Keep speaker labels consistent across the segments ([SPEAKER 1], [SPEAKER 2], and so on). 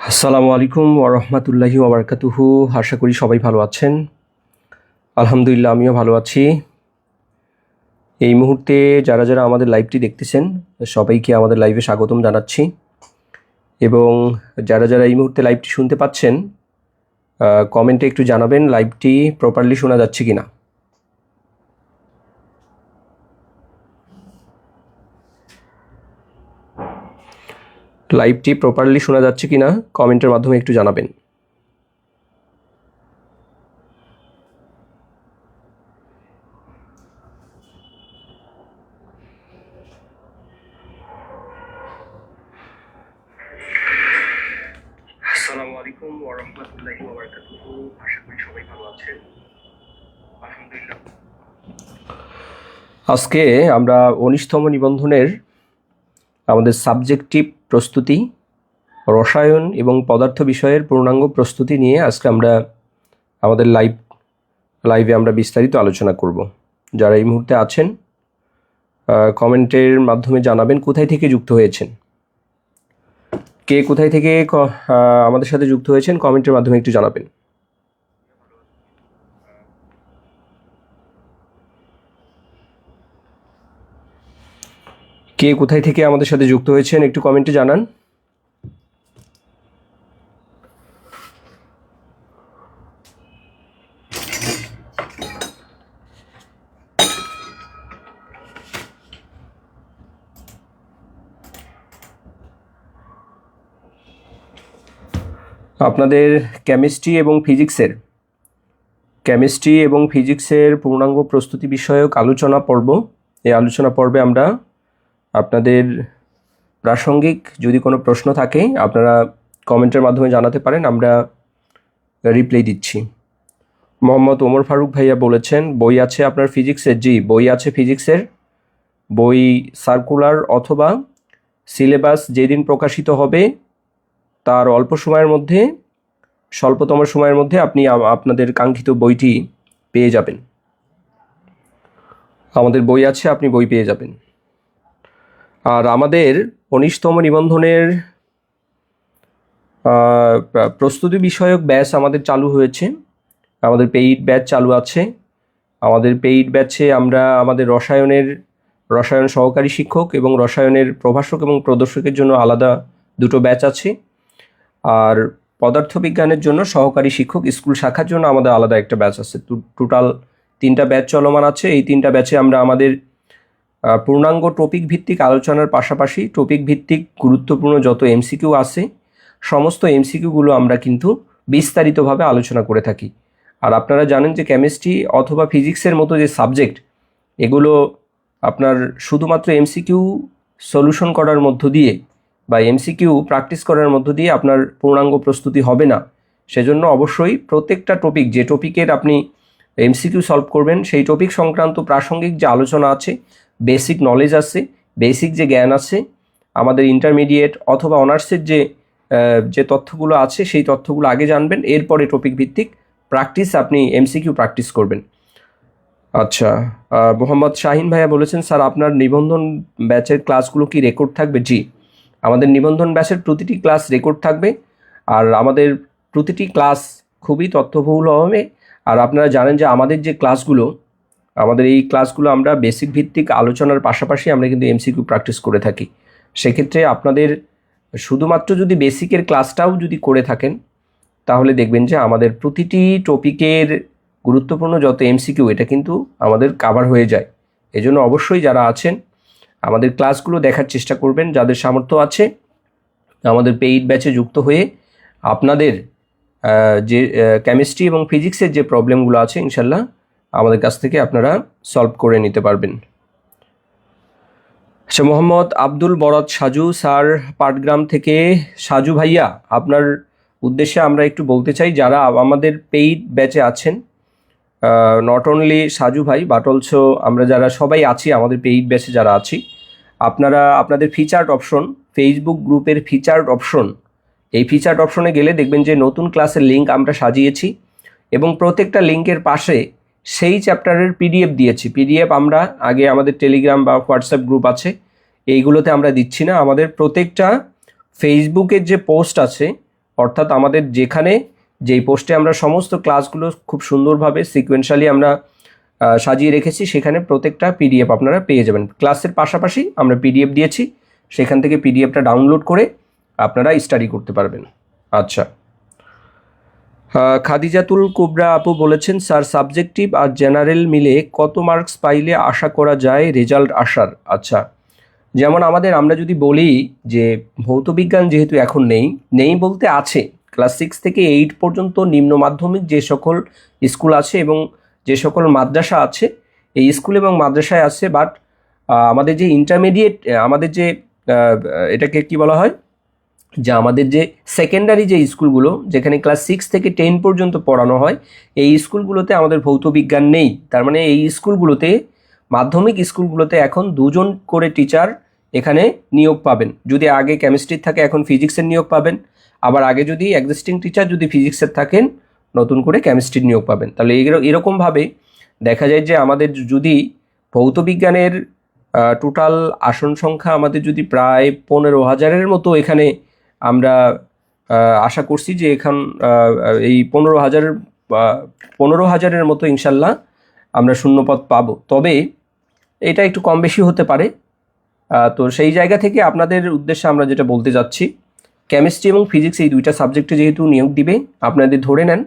[SPEAKER 1] আসসালামু আলাইকুম ওয়া রাহমাতুল্লাহি ওয়া বারাকাতুহু। আশা করি সবাই ভালো আছেন। আলহামদুলিল্লাহ আমিও ভালো আছি। এই মুহূর্তে যারা যারা আমাদের লাইভটি দেখতেছেন সবাইকে আমাদের লাইভে স্বাগতম জানাচ্ছি, এবং যারা যারা এই মুহূর্তে লাইভটি শুনতে পাচ্ছেন কমেন্টে একটু জানাবেন লাইভটি প্রপারলি শোনা যাচ্ছে কিনা। লাইভটি প্রপারলি শোনা যাচ্ছে কিনা কমেন্টের মাধ্যমে একটু জানাবেন। আসসালামু আলাইকুম ওয়া রাহমাতুল্লাহি ওয়া বারাকাতুহু। আশা করি সবাই ভালো আছেন। আলহামদুলিল্লাহ। আজকে আমরা 19তম নিবন্ধনের আমাদের সাবজেক্টিভ প্রস্তুতি, রসায়ন এবং পদার্থ বিষয়ের পূর্ণাঙ্গ প্রস্তুতি নিয়ে আজকে আমরা আমাদের লাইভে আমরা বিস্তারিত আলোচনা করব। যারা এই মুহূর্তে আছেন কমেন্টের মাধ্যমে জানাবেন কোথায় থেকে যুক্ত হয়েছেন, কে কোথায় থেকে আমাদের সাথে যুক্ত হয়েছেন কমেন্টের মাধ্যমে একটু জানাবেন। কে কোথায় থেকে আমাদের সাথে যুক্ত হয়েছেন একটু কমেন্টে জানান। আপনাদের কেমিস্ট্রি এবং ফিজিক্সের পূর্ণাঙ্গ প্রস্তুতি বিষয়ক আলোচনা পর্ব। এই আলোচনা পর্বে আমরা আপনাদের প্রাসঙ্গিক যদি কোনো প্রশ্ন থাকে আপনারা কমেন্টের মাধ্যমে জানাতে পারেন, আমরা রিপ্লাই দিচ্ছি। মোহাম্মদ ওমর ফারুক ভাইয়া বলেছেন বই আছে আপনার ফিজিক্সের। জি, বই আছে ফিজিক্সের। বই সার্কুলার অথবা সিলেবাস যেদিন প্রকাশিত হবে তার স্বল্পতম সময়ের মধ্যে আপনি আপনাদের কাঙ্ক্ষিত বইটি পেয়ে যাবেন। আমাদের বই আছে, আপনি বই পেয়ে যাবেন। আর আমাদের 19তম নিবন্ধনের প্রস্তুতি বিষয়ক ব্যাচ আমাদের চালু হয়েছে, আমাদের পেইড ব্যাচ চালু আছে। আমাদের পেইড ব্যাচে আমরা আমাদের রসায়ন সহকারী শিক্ষক এবং রসায়নের প্রভাষক এবং প্রদর্শকের জন্য আলাদা দুটো ব্যাচ আছে, আর পদার্থবিজ্ঞানের জন্য সহকারী শিক্ষক স্কুল শাখার জন্য আমাদের আলাদা একটা ব্যাচ আছে। টোটাল 3টা ব্যাচ চলমান আছে। এই 3টা ব্যাচে আমরা আমাদের পূর্ণাঙ্গ টপিক ভিত্তিক আলোচনার পাশাপাশি টপিক ভিত্তিক গুরুত্বপূর্ণ যত এমসিকিউ আছে সমস্ত এমসিকিউগুলো আমরা কিন্তু বিস্তারিতভাবে আলোচনা করে থাকি। আর আপনারা জানেন যে কেমিস্ট্রি অথবা ফিজিক্সের মতো যে সাবজেক্ট, এগুলো আপনার শুধুমাত্র এমসিকিউ সলিউশন করার মধ্য দিয়ে বা এমসিকিউ প্র্যাকটিস করার মধ্য দিয়ে আপনার পূর্ণাঙ্গ প্রস্তুতি হবে না। সেজন্য অবশ্যই প্রত্যেকটা টপিক, যে টপিকের আপনি এমসিকিউ সলভ করবেন সেই টপিক সংক্রান্ত প্রাসঙ্গিক যে আলোচনা আছে, বেসিক নলেজ আছে, বেসিক যে জ্ঞান আছে, আমাদের ইন্টারমিডিয়েট অথবা অনার্সের যে তথ্যগুলো আছে সেই তথ্যগুলো আগে জানবেন, এরপরে টপিক ভিত্তিক প্র্যাকটিস আপনি এমসিকিউ প্র্যাকটিস করবেন। আচ্ছা, মোহাম্মদ শাহিন ভাইয়া বলেছেন স্যার আপনার নিবন্ধন ব্যাচের ক্লাসগুলো কি রেকর্ড থাকবে? জি, আমাদের নিবন্ধন ব্যাচের প্রতিটি ক্লাস রেকর্ড থাকবে, আর আমাদের প্রতিটি ক্লাস খুবই তথ্যবহুল হবে। আর আপনারা জানেন যে আমাদের এই ক্লাসগুলো আমরা বেসিক ভিত্তিক আলোচনার পাশাপাশি আমরা কিন্তু এমসিকিউ প্র্যাকটিস করে থাকি। সেক্ষেত্রে আপনাদের শুধুমাত্র যদি বেসিকের ক্লাসটাও যদি করে থাকেন তাহলে দেখবেন যে আমাদের প্রতিটি টপিকের গুরুত্বপূর্ণ যত এমসিকিউ এটা কিন্তু আমাদের কাভার হয়ে যায়। এজন্য অবশ্যই যারা আছেন আমাদের ক্লাসগুলো দেখার চেষ্টা করবেন, যাদের সামর্থ্য আছে আমাদের পেইড ব্যাচে যুক্ত হয়ে আপনাদের যে কেমিস্ট্রি এবং ফিজিক্সের যে প্রবলেমগুলো আছে ইনশাল্লাহ আমাদের কাছ থেকে আপনারা সলভ করে নিতে পারবেন। আচ্ছা, মোহাম্মদ আব্দুল বরাদ সাজু স্যার পাটগ্রাম থেকে। সাজু ভাইয়া, আপনার উদ্দেশ্যে আমরা একটু বলতে চাই যারা আমাদের পেইড ব্যাচে আছেন, নট অনলি সাজু ভাই বাট অলসো আমরা যারা সবাই আছি আমাদের পেইড ব্যাচে যারা আছি, আপনারা আপনাদের ফিচার্ড অপশন, ফেসবুক গ্রুপের ফিচার্ড অপশন, এই ফিচার্ড অপশনে গেলে দেখবেন যে নতুন ক্লাসের লিঙ্ক আমরা সাজিয়েছি এবং প্রত্যেকটা লিঙ্কের পাশে সেই চ্যাপ্টারের পিডিএফ দিয়েছি। পিডিএফ আমরা আগে আমাদের টেলিগ্রাম বা হোয়াটসঅ্যাপ গ্রুপ আছে এইগুলোতে আমরা দিচ্ছি না, আমাদের প্রত্যেকটা ফেসবুকের যে পোস্ট আছে অর্থাৎ আমাদের যেখানে যেই পোস্টে আমরা সমস্ত ক্লাসগুলো খুব সুন্দরভাবে সিকোয়েন্সিয়ালি আমরা সাজিয়ে রেখেছি, সেখানে প্রত্যেকটা পিডিএফ আপনারা পেয়ে যাবেন। ক্লাসের পাশাপাশি আমরা পিডিএফ দিয়েছি, সেখান থেকে পিডিএফটা ডাউনলোড করে আপনারা স্টাডি করতে পারবেন। আচ্ছা, খাদিজাতুল কুবরা আপু বলেছেন, স্যার সাবজেক্টিভ আর জেনারেল মিলে কত মার্কস পাইলে আশা করা যায় রেজাল্ট আসার? আচ্ছা, যেমন আমরা যদি বলি যে ভৌতবিজ্ঞান যেহেতু এখন নেই বলতে আছে, ক্লাস 6 থেকে 8 পর্যন্ত নিম্ন মাধ্যমিক যে সকল স্কুল আছে এবং যে সকল মাদ্রাসা আছে, এই স্কুল এবং মাদ্রাসায় আছে, বাট আমাদের যে ইন্টারমিডিয়েট, আমাদের যে এটাকে কি বলা হয়, যে আমাদের যে সেকেন্ডারি যে স্কুলগুলো যেখানে ক্লাস 6 থেকে 10 পর্যন্ত পড়ানো হয়, এই স্কুলগুলোতে আমাদের ভৌতবিজ্ঞান নেই। তার মানে এই স্কুলগুলোতে, মাধ্যমিক স্কুলগুলোতে এখন 2জন করে টিচার এখানে নিয়োগ পাবেন। যদি আগে কেমিস্ট্রির থাকে, এখন ফিজিক্সের নিয়োগ পাবেন। আবার আগে যদি এক্সিস্টিং টিচার যদি ফিজিক্সের থাকেন, নতুন করে কেমিস্ট্রির নিয়োগ পাবেন। তাহলে এরকমভাবে দেখা যায় যে আমাদের যদি ভৌতবিজ্ঞানের টোটাল আসন সংখ্যা আমাদের যদি প্রায় 15,000-এর মতো এখানে আমরা আশা করছি যে এখন এই 15,000-এর মতো ইনশাল্লাহ আমরা শূন্যপদ পাবো। তবে এটা একটু কম বেশি হতে পারে। তো সেই জায়গা থেকে আপনাদের উদ্দেশ্যে আমরা যেটা বলতে যাচ্ছি, কেমিস্ট্রি এবং ফিজিক্স এই দুইটা সাবজেক্টে যেহেতু নিয়োগ দিবে, আপনাদের ধরে নেন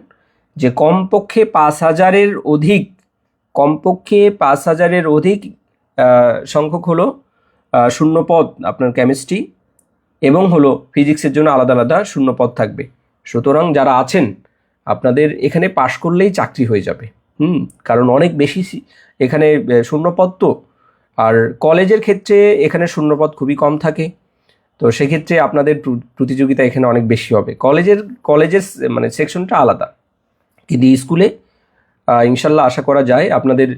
[SPEAKER 1] যে কমপক্ষে 5,000-এর অধিক সংখ্যক হলো শূন্যপদ আপনার কেমিস্ট্রি, এবং হলো ফিজিক্সের জন্য আলাদা আলাদা শূন্যপদ থাকবে। সুতরাং যারা আছেন, আপনাদের এখানে পাশ করলেই চাকরি হয়ে যাবে। কারণ অনেক বেশি এখানে শূন্যপদ। তো আর কলেজের ক্ষেত্রে এখানে শূন্যপদ খুবই কম থাকে, তো সেক্ষেত্রে আপনাদের প্রতিযোগিতা এখানে অনেক বেশি হবে। কলেজের মানে সেকশনটা আলাদা, কিন্তু স্কুলে ইনশাল্লাহ আশা করা যায় আপনাদের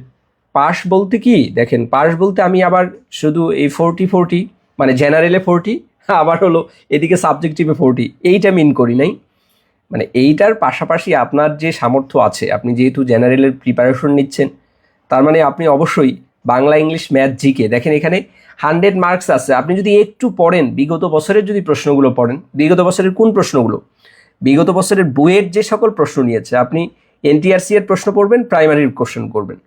[SPEAKER 1] পাস বলতে কি, দেখেন পাস বলতে আমি আবার শুধু এই 40 মানে জেনারেলে 40, আবার হলো এদিকে সাবজেক্টিভে 40, এইটা মিন করি নাই। মানে এইটার পাশাপাশি আপনার যে সামর্থ্য আছে, আপনি যেহেতু জেনারেলের প্রিপারেশন নিচ্ছেন, তার মানে আপনি অবশ্যই বাংলা, ইংলিশ, ম্যাথ, জিকে, দেখেন এখানে 100 মার্কস আছে। আপনি যদি একটু পড়েন, বিগত বছরের যদি প্রশ্নগুলো পড়েন, বিগত বছরের কোন প্রশ্নগুলো, বিগত বছরের বইয়ের যে সকল প্রশ্ন নিয়েছে, আপনি এনটিআরসি এর প্রশ্ন পড়বেন, প্রাইমারির কোশ্চেন করবেন,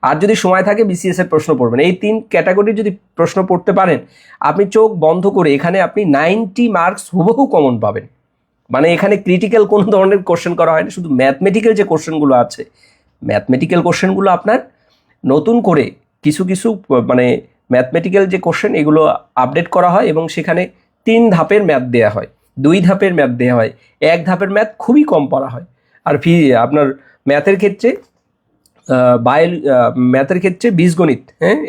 [SPEAKER 1] আর যদি সময় থাকে বিসিএস এর প্রশ্ন পড়বেন। এই 3 ক্যাটাগরির যদি প্রশ্ন পড়তে পারেন, আপনি চোখ বন্ধ করে এখানে আপনি 90 মার্কস হুবহু কমন পাবেন। মানে এখানে ক্রিটিক্যাল কোনো ধরনের কোশ্চেন করা হয় না, শুধু ম্যাথমেটিক্যাল যে কোশ্চেনগুলো আছে, ম্যাথমেটিক্যাল কোশ্চেনগুলো আপনার নতুন করে কিছু মানে ম্যাথমেটিক্যাল যে কোশ্চেন, এগুলো আপডেট করা হয় এবং সেখানে 3 ধাপের ম্যাথ দেওয়া হয়, 2 ধাপের ম্যাথ দেওয়া হয়, 1 ধাপের ম্যাথ খুবই কম পড়া হয়। আর আপনার ম্যাথের ক্ষেত্রে বীজগণিত,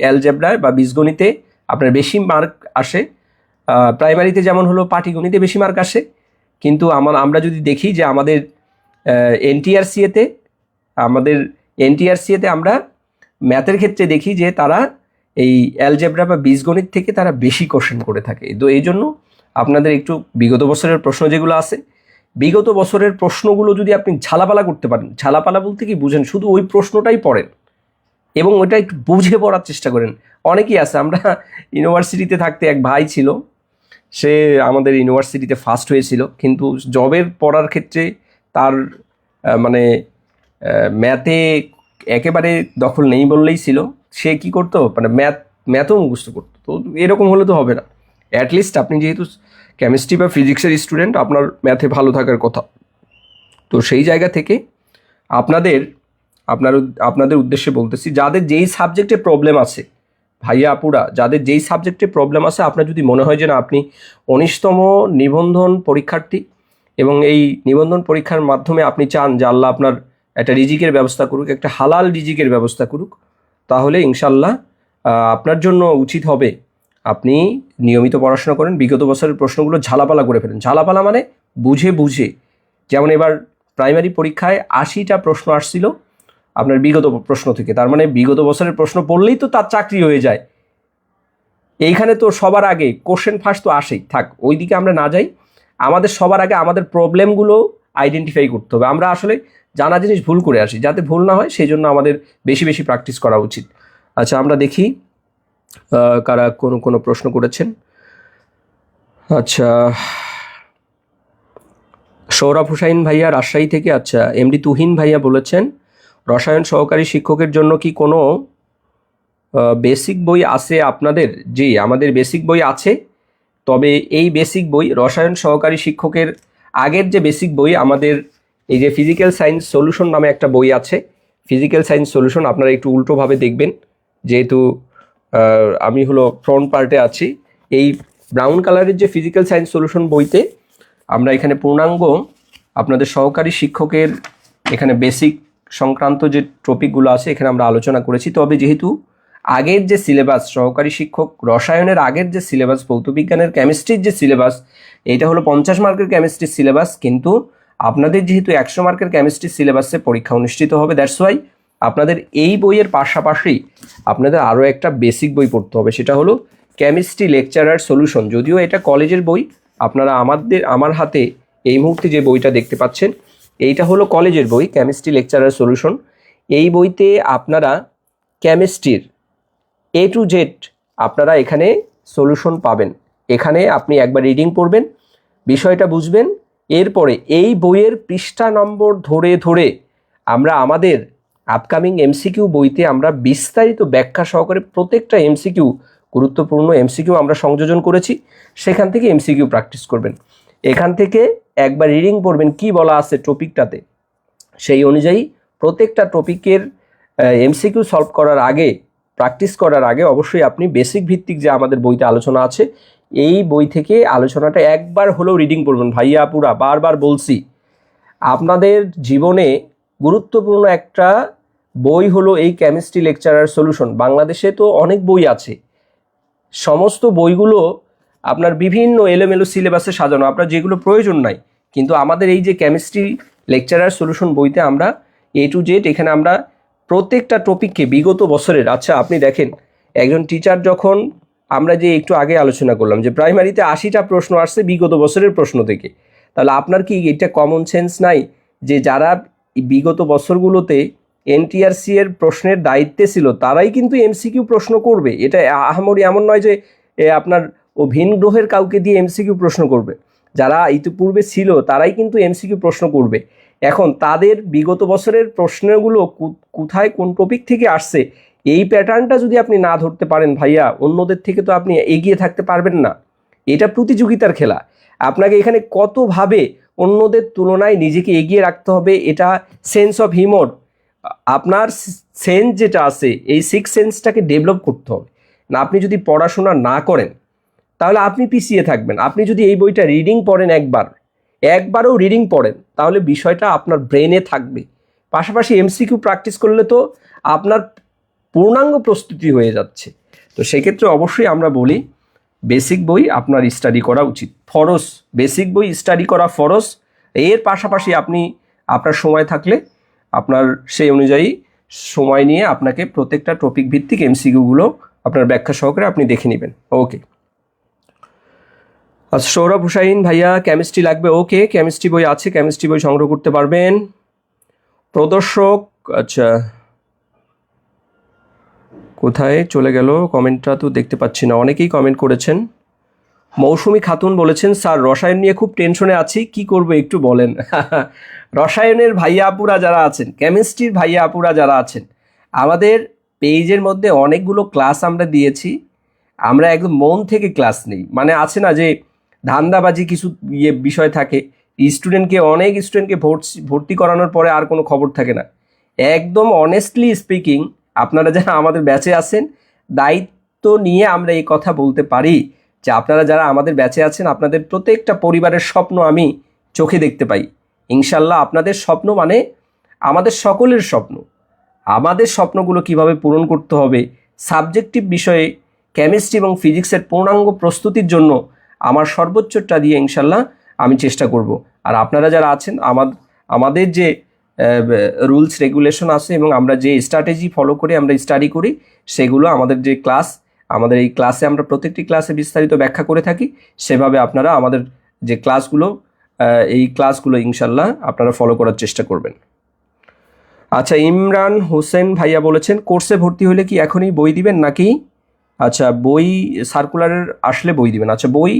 [SPEAKER 1] অ্যালজেব্রায় বা বীজগণিতে আপনার বেশি মার্ক আসে। প্রাইমারিতে যেমন হলো পাটিগণিতে বেশি মার্ক আসে, কিন্তু আমরা যদি দেখি যে আমাদের এনটিআরসিএতে আমরা ম্যাথের ক্ষেত্রে দেখি যে তারা এই অ্যালজেব্রা বা বীজগণিত থেকে তারা বেশি কোশ্চেন করে থাকে। তো এই জন্য আপনাদের একটু বিগত বছরের প্রশ্ন যেগুলো আছে, বিগত বছরের প্রশ্নগুলো যদি আপনি ঝালাপালা করতে পারেন, ঝালাপালা বলতে কি বুঝেন, শুধু ওই প্রশ্নটাই পড়েন এবং ওইটা একটু বুঝে পড়ার চেষ্টা করেন। অনেকেই আছে, আমরা ইউনিভার্সিটিতে থাকতে এক ভাই ছিল, সে আমাদের ইউনিভার্সিটিতে ফার্স্ট হয়েছিল, কিন্তু জবের পড়ার ক্ষেত্রে তার মানে ম্যাথে একেবারে দখল নেই বললেই ছিল। সে কি করতো, মানে ম্যাথও মুখস্থ করতো। তো এরকম হলে তো হবে না। অ্যাটলিস্ট আপনি যেহেতু কেমিস্ট্রি বা ফিজিক্সের স্টুডেন্ট, আপনার ম্যাথে ভালো থাকার কথা। তো সেই জায়গা থেকে আপনাদের উদ্দেশ্যে বলতেছি, যাদের যেই সাবজেক্টে প্রবলেম আছে, ভাইয়া আপুরা, যাদের যেই সাবজেক্টে প্রবলেম আছে, আপনার যদি মনে হয় যে না আপনি 19তম নিবন্ধন পরীক্ষার্থী এবং এই নিবন্ধন পরীক্ষার মাধ্যমে আপনি চান যে আল্লাহ আপনার একটা রিজিকের ব্যবস্থা করুক, একটা হালাল রিজিকের ব্যবস্থা করুক, তাহলে ইনশাল্লাহ আপনার জন্য উচিত হবে আপনি নিয়মিত পড়াশোনা করেন, বিগত বছরের প্রশ্নগুলো ঝালাপালা করে ফেলেন। ঝালাপালা মানে বুঝে, যেমন এবার প্রাইমারি পরীক্ষায় 80টা প্রশ্ন আসছিল আপনার বিগত প্রশ্ন থেকে, তার মানে বিগত বছরের প্রশ্ন পড়লেই তো তার চাকরি হয়ে যায়। এইখানে তো সবার আগে কোশ্চেন ফার্স্ট তো আসেই, থাক ওই দিকে আমরা না যাই। আমাদের সবার আগে আমাদের প্রবলেমগুলো আইডেন্টিফাই করতে হবে। আমরা আসলে জানা জিনিস ভুল করে আসি, যাতে ভুল না হয় সেই জন্য আমাদের বেশি প্র্যাকটিস করা উচিত। আচ্ছা, আমরা দেখি কারা কোনো প্রশ্ন করেছেন। আচ্ছা, সৌরভ হুসাইন ভাইয়া রাজশাহী থেকে। আচ্ছা, এমডি তুহিন ভাইয়া বলেছেন রসায়ন সহকারী শিক্ষকের জন্য কি কোনো বেসিক বই আছে আপনাদের? জি, আমাদের বেসিক বই আছে। তবে এই বেসিক বই রসায়ন সহকারী শিক্ষকের আগের যে বেসিক বই আমাদের এই যে ফিজিক্যাল সায়েন্স সলিউশন নামে একটা বই আছে, ফিজিক্যাল সায়েন্স সলিউশন, আপনারা একটু উল্টোভাবে দেখবেন যেহেতু আমি হলো ফ্রন্ট পার্টে আছি। এই ব্রাউন কালারের যে ফিজিক্যাল সায়েন্স সলিউশন বইতে আমরা এখানে পূর্ণাঙ্গ আপনাদের সহকারী শিক্ষকের এখানে বেসিক সংক্রান্ত যে টপিকগুলো আছে এখানে আমরা আলোচনা করেছি। তবে যেহেতু আগের যে সিলেবাস সহকারী শিক্ষক রসায়নের আগের যে সিলেবাস ভৌতবিজ্ঞানের কেমিস্ট্রির যে সিলেবাস, এটা হলো 50 মার্কের কেমিস্ট্রির সিলেবাস, কিন্তু আপনাদের যেহেতু 100 মার্কের কেমিস্ট্রির সিলেবাসে পরীক্ষা অনুষ্ঠিত হবে, দ্যাটস ওয়াই আপনাদের এই বইয়ের পাশাপাশি আপনাদের আরও একটা বেসিক বই পড়তে হবে, সেটা হলো কেমিস্ট্রি লেকচারার সলিউশন। যদিও এটা কলেজের বই, আপনারা আমার হাতে এই মুহূর্তে যে বইটা দেখতে পাচ্ছেন এইটা হলো কলেজের বই, কেমিস্ট্রি লেকচারার সলিউশন। এই বইতে আপনারা কেমিস্ট্রির A to Z আপনারা এখানে সলিউশন পাবেন। এখানে আপনি একবার রিডিং পড়বেন, বিষয়টা বুঝবেন, এরপরে এই বইয়ের পৃষ্ঠা নম্বর ধরে ধরে আমরা আমাদের আপকামিং এমসিকিউ বইতে আমরা বিস্তারিত ব্যাখ্যা সহকারে প্রত্যেকটা এমসিকিউ, গুরুত্বপূর্ণ এমসিকিউ আমরা সংযোজন করেছি, সেখান থেকে এমসিকিউ প্র্যাকটিস করবেন। এখান থেকে একবার রিডিং পড়বেন কি বলা আছে টপিকটাতে, সেই অনুযায়ী প্রত্যেকটা টপিকের এমসিকিউ সলভ করার আগে, প্র্যাকটিস করার আগে অবশ্যই আপনি বেসিক ভিত্তিক যে আমাদের বইতে আলোচনা আছে এই বই থেকে আলোচনাটা একবার হলেও রিডিং পড়বেন। ভাইয়া আপুরা বারবার বলছি, আপনাদের জীবনে গুরুত্বপূর্ণ একটা বই হলো এই কেমিস্ট্রি লেকচারার সলিউশন। বাংলাদেশে তো অনেক বই আছে, সমস্ত বইগুলো আপনার বিভিন্ন এলোমেলো সিলেবাসে সাজানো, আপনার যেগুলো প্রয়োজন নাই, কিন্তু আমাদের এই যে কেমিস্ট্রি লেকচারার সলিউশন বইতে আমরা A to Z এখানে আমরা প্রত্যেকটা টপিককে বিগত বছরের, আচ্ছা আপনি দেখেন একজন টিচার যখন, আমরা যে একটু আগে আলোচনা করলাম যে প্রাইমারিতে 80টা প্রশ্ন আসছে বিগত বছরের প্রশ্ন থেকে, তাহলে আপনার কি এটা কমন সেন্স নাই যে যারা বিগত বছরগুলোতে এনটিআরসি এর প্রশ্নের দায়িত্বে ছিল তারাই কিন্তু এমসিকিউ প্রশ্ন করবে? এটা আহামরি এমন নয় যে আপনার ভিন গ্রহের কাউকে দিয়ে এমসিকিউ প্রশ্ন করবে। যারা ইতিপূর্বে ছিল তারাই কিন্তু এমসিকিউ প্রশ্ন করবে। এখন তাদের বিগত বছরের প্রশ্নগুলো কোথায় কোন টপিক থেকে আসছে এই প্যাটার্নটা যদি আপনি না ধরতে পারেন ভাইয়া, অন্যদের থেকে তো আপনি এগিয়ে থাকতে পারবেন না। এটা প্রতিযোগিতার খেলা, আপনাকে এখানে কতভাবে অন্যদের তুলনায় নিজেকে এগিয়ে রাখতে হবে, এটা সেন্স অফ হিউমর, আপনার সেন্স যেটা আছে এই সিক্স সেন্সটাকে ডেভেলপ করতে হবে না। আপনি যদি পড়াশোনা না করেন তাহলে আপনি পিছিয়ে থাকবেন। আপনি যদি এই বইটা রিডিং পড়েন, একবারও রিডিং পড়েন, তাহলে বিষয়টা আপনার ব্রেনে থাকবে। পাশাপাশি এমসিকিউ প্র্যাকটিস করলে তো আপনার পূর্ণাঙ্গ প্রস্তুতি হয়ে যাচ্ছে। তো সেক্ষেত্রে অবশ্যই আমরা বলি বেসিক বই আপনার স্টাডি করা উচিত, ফরজ। বেসিক বই স্টাডি করা ফরজ। এর পাশাপাশি আপনি আপনার সময় থাকলে আপনার সেই অনুযায়ী সময় নিয়ে আপনাকে প্রত্যেকটা টপিক ভিত্তিক এমসিকিউগুলো আপনার ব্যাখ্যা সহকারে আপনি দেখে নেবেন। ওকে, আচ্ছা সৌরভ হুসাইন ভাইয়া কেমিস্ট্রি লাগবে, ওকে কেমিস্ট্রি বই আছে, কেমিস্ট্রি বই সংগ্রহ করতে পারবেন। প্রদর্শক, আচ্ছা কোথায় চলে গেল কমেন্টটা তো দেখতে পাচ্ছি না, অনেকেই কমেন্ট করেছেন। মৌসুমী খাতুন বলেছেন স্যার রসায়ন নিয়ে খুব টেনশনে আছি, কি করব একটু বলেন। রসায়নের ভাইয়া আপুরা যারা আছেন, কেমিস্ট্রির ভাইয়া আপুরা যারা আছেন, আমাদের পেজের মধ্যে অনেকগুলো ক্লাস আমরা দিয়েছি, আমরা একদম মন থেকে ক্লাস নেই। মানে আছে না যে ধান্দাবাজি কিছু বিষয় থাকে, অনেক স্টুডেন্টকে ভর্তি করানোর পরে আর কোনো খবর থাকে না। একদম অনেস্টলি স্পিকিং, আপনারা যারা আমাদের ব্যাচে আছেন, দায়িত্ব নিয়ে আমরা এই কথা বলতে পারি যে আপনারা যারা আমাদের ব্যাচে আছেন, আপনাদের প্রত্যেকটা পরিবারের স্বপ্ন আমি চোখে দেখতে পাই। ইনশাল্লাহ আপনাদের স্বপ্ন মানে আমাদের সকলের স্বপ্ন। আমাদের স্বপ্নগুলো কিভাবে পূরণ করতে হবে, সাবজেক্টিভ বিষয়ে কেমিস্ট্রি এবং ফিজিক্সের পূর্ণাঙ্গ প্রস্তুতির জন্য আমার সর্বোচ্চটা দিয়ে ইনশাল্লাহ আমি চেষ্টা করব। আর আপনারা যারা আছেন, আমাদের যে রুলস রেগুলেশন আছে এবং আমরা যে স্ট্র্যাটেজি ফলো করে আমরা স্টাডি করি, সেগুলো আমাদের যে ক্লাস, আমাদের এই ক্লাসে আমরা প্রত্যেকটি ক্লাসে বিস্তারিত ব্যাখ্যা করে থাকি। সেভাবে আপনারা আমাদের যে ক্লাসগুলো, এই ক্লাসগুলো ইনশাল্লাহ আপনারা ফলো করার চেষ্টা করবেন। আচ্ছা ইমরান হোসেন ভাইয়া বলেছেন কোর্সে ভর্তি হলে কি এখনই বই দিবেন নাকি? আচ্ছা বই সার্কুলারের আসলে বই দিবেন। আচ্ছা বই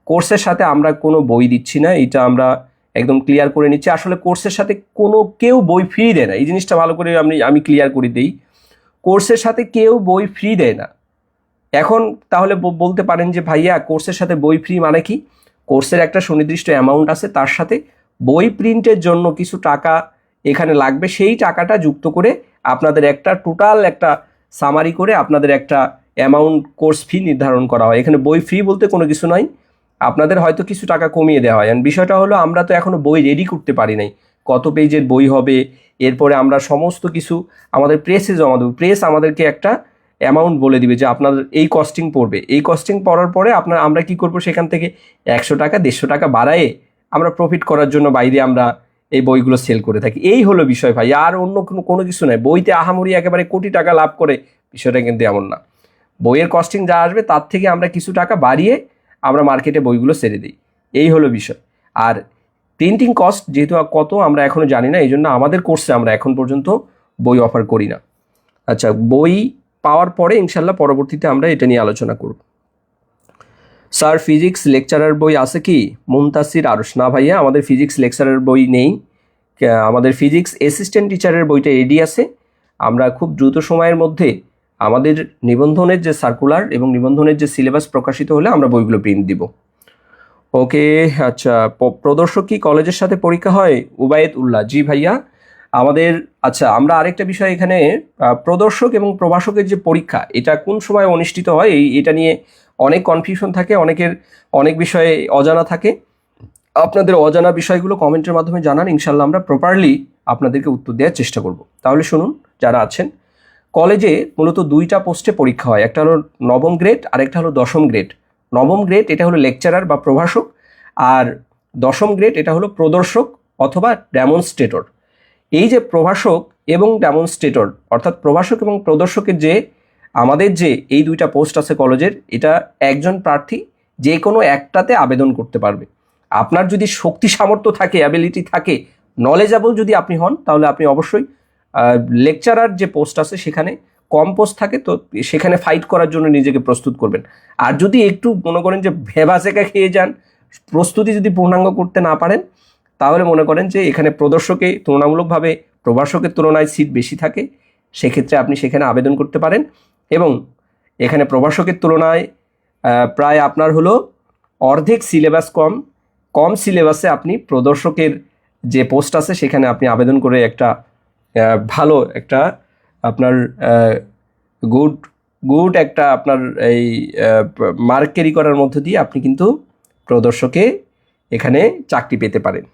[SPEAKER 1] কোর্সের সাথে আমরা কোনো বই দিচ্ছি না, এটা আমরা একদম ক্লিয়ার করে নিচ্ছি। আসলে কোর্সের সাথে কেউ বই ফ্রি দেয় না, এই জিনিসটা ভালো করে আমি ক্লিয়ার করে দিই। কোর্সের সাথে কেউ বই ফ্রি দেয় না। এখন তাহলে বলতে পারেন যে ভাইয়া কোর্সের সাথে বই ফ্রি মানে কি? কোর্সের একটা সুনির্দিষ্ট অ্যামাউন্ট আছে, তার সাথে বই প্রিন্টের জন্য কিছু টাকা এখানে লাগবে, সেই টাকাটা যুক্ত করে আপনাদের একটা টোটাল একটা সামারি করে আপনাদের একটা অ্যামাউন্ট কোর্স ফি নির্ধারণ করা হয়। এখানে বই ফ্রি বলতে কোনো কিছু নয়, আপনাদের হয়তো কিছু টাকা কমিয়ে দেওয়া হয়। অ্যান্ড বিষয়টা হলো আমরা তো এখনও বই রেডি করতে পারি নাই, কত পেজের বই হবে, এরপরে আমরা সমস্ত কিছু আমাদের প্রেসে জমা দেবো। প্রেস আমাদেরকে একটা অ্যামাউন্ট বলে দিবে যে আপনার এই কস্টিং পড়বে। এই কস্টিং পড়ার পরে আমরা কি করব, সেখান থেকে 100 টাকা 150 টাকা বাড়ায়ে আমরা প্রফিট করার জন্য বাইরে আমরা এই বইগুলো সেল করে থাকি। এই হলো বিষয় ভাই, আর অন্য কোনো কিছু নয়। বইতে আহামরি একেবারে কোটি টাকা লাভ করে বিষয়টা কিন্তু এমন না। বইয়ের কস্টিং যা আসবে তার থেকে আমরা কিছু টাকা বাড়িয়ে আমরা মার্কেটে বইগুলো ছেড়ে দিই, এই হলো বিষয়। আর প্রিন্টিং কস্ট যেহেতু কত আমরা এখনও জানি না, এই জন্য আমাদের কোর্সে আমরা এখন পর্যন্ত বই অফার করি না। আচ্ছা, বই পাওয়ার পরে ইনশাল্লাহ পরবর্তীতে আমরা এটা নিয়ে আলোচনা করব। স্যার ফিজিক্স লেকচারার বই আছে কি? মুনতাসির আরশ, না ভাইয়া আমাদের ফিজিক্স লেকচারার বই নেই। আমাদের ফিজিক্স অ্যাসিস্ট্যান্ট টিচারের বইটা রেডি আছে। আমরা খুব দ্রুত সময়ের মধ্যে আমাদের নিবন্ধনের যে সার্কুলার এবং নিবন্ধনের যে সিলেবাস প্রকাশিত হলে আমরা বইগুলো প্রিন্ট দিব। ওকে, আচ্ছা প্রদর্শক কি কলেজের সাথে পরীক্ষা হয়? উবায়েদ উল্লাহ, জি ভাইয়া আমাদের। আচ্ছা, আমরা আরেকটা বিষয় এখানে, প্রদর্শক এবং প্রভাষকের যে পরীক্ষা এটা কোন সময় অনুষ্ঠিত হয় এটা নিয়ে অনেক কনফিউশন থাকে, অনেকের অনেক বিষয়ে অজানা থাকে। আপনাদের অজানা বিষয়গুলো কমেন্টের মাধ্যমে জানান, ইনশাল্লাহ আমরা প্রপারলি আপনাদেরকে উত্তর দেওয়ার চেষ্টা করব। তাহলে শুনুন, যারা আছেন, কলেজে মূলত 2টা পোস্টে পরীক্ষা হয়, একটা হলো নবম গ্রেড আর একটা হলো 10ম গ্রেড। নবম গ্রেড এটা হলো লেকচারার বা প্রভাষক, আর 10ম গ্রেড এটা হলো প্রদর্শক অথবা ডেমনস্ট্রেটর। এই যে প্রভাষক এবং ডেমনস্ট্রেটর, অর্থাৎ প্রভাষক এবং প্রদর্শকের যে আমাদের যে এই 2টা পোস্ট আছে কলেজের, এটা একজন প্রার্থী যে কোনো একটাতে আবেদন করতে পারবে। আপনার যদি শক্তি সামর্থ্য থাকে, অ্যাবিলিটি থাকে, নলেজেবল যদি আপনি হন, তাহলে আপনি অবশ্যই লেকচারার যে পোস্ট আছে সেখানে কম পোস্ট থাকে, তো সেখানে ফাইট করার জন্য নিজেকে প্রস্তুত করবেন। আর যদি একটু মনে করেন যে ভেবাচেকা খেয়ে যান, প্রস্তুতি যদি পূর্ণাঙ্গ করতে না পারেন, তাহলে মনে করেন যে এখানে প্রদর্শকে তুলনামূলকভাবে প্রভাষকের তুলনায় সিট বেশি থাকে, সেক্ষেত্রে আপনি সেখানে আবেদন করতে পারেন। এবং এখানে প্রভাষকের তুলনায় প্রায় আপনার হলো অর্ধেক সিলেবাস কম সিলেবাসে আপনি প্রদর্শকের যে পোস্ট আছে সেখানে আপনি আবেদন করে একটা ভালো একটা আপনার গুড একটা আপনার এই মার্ক ক্যারি করার মধ্য দিয়ে আপনি কিন্তু প্রদর্শকে এখানে চাকরি পেতে পারেন।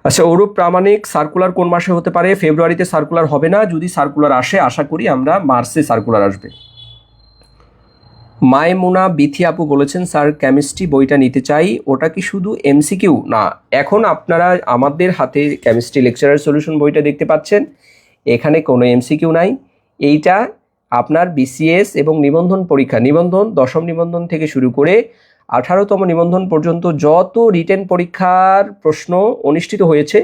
[SPEAKER 1] আচ্ছা, অরূপ প্রামাণিক সার্কুলার কোন মাসে হতে পারে? ফেব্রুয়ারিতে সার্কুলার হবে না, যদি সার্কুলার আসে আশা করি আমরা মার্চে সার্কুলার আসবে। মায়মুনা বিথি আপু বলেছেন, স্যার কেমিস্ট্রি বইটা নিতে চাই, ওটা কি শুধু এমসিকিউ? না, এখন আপনারা আমাদের হাতে কেমিস্ট্রি লেকচারার সলিউশন বইটা দেখতে পাচ্ছেন, এখানে কোনো এমসিকিউ নাই। এইটা আপনার বিসিএস এবং নিবন্ধন পরীক্ষা, নিবন্ধন 10ম নিবন্ধন থেকে শুরু করে 18তম নিবন্ধন পর্যন্ত যত রিটেন পরীক্ষার প্রশ্ন অনুষ্ঠিত হয়েছে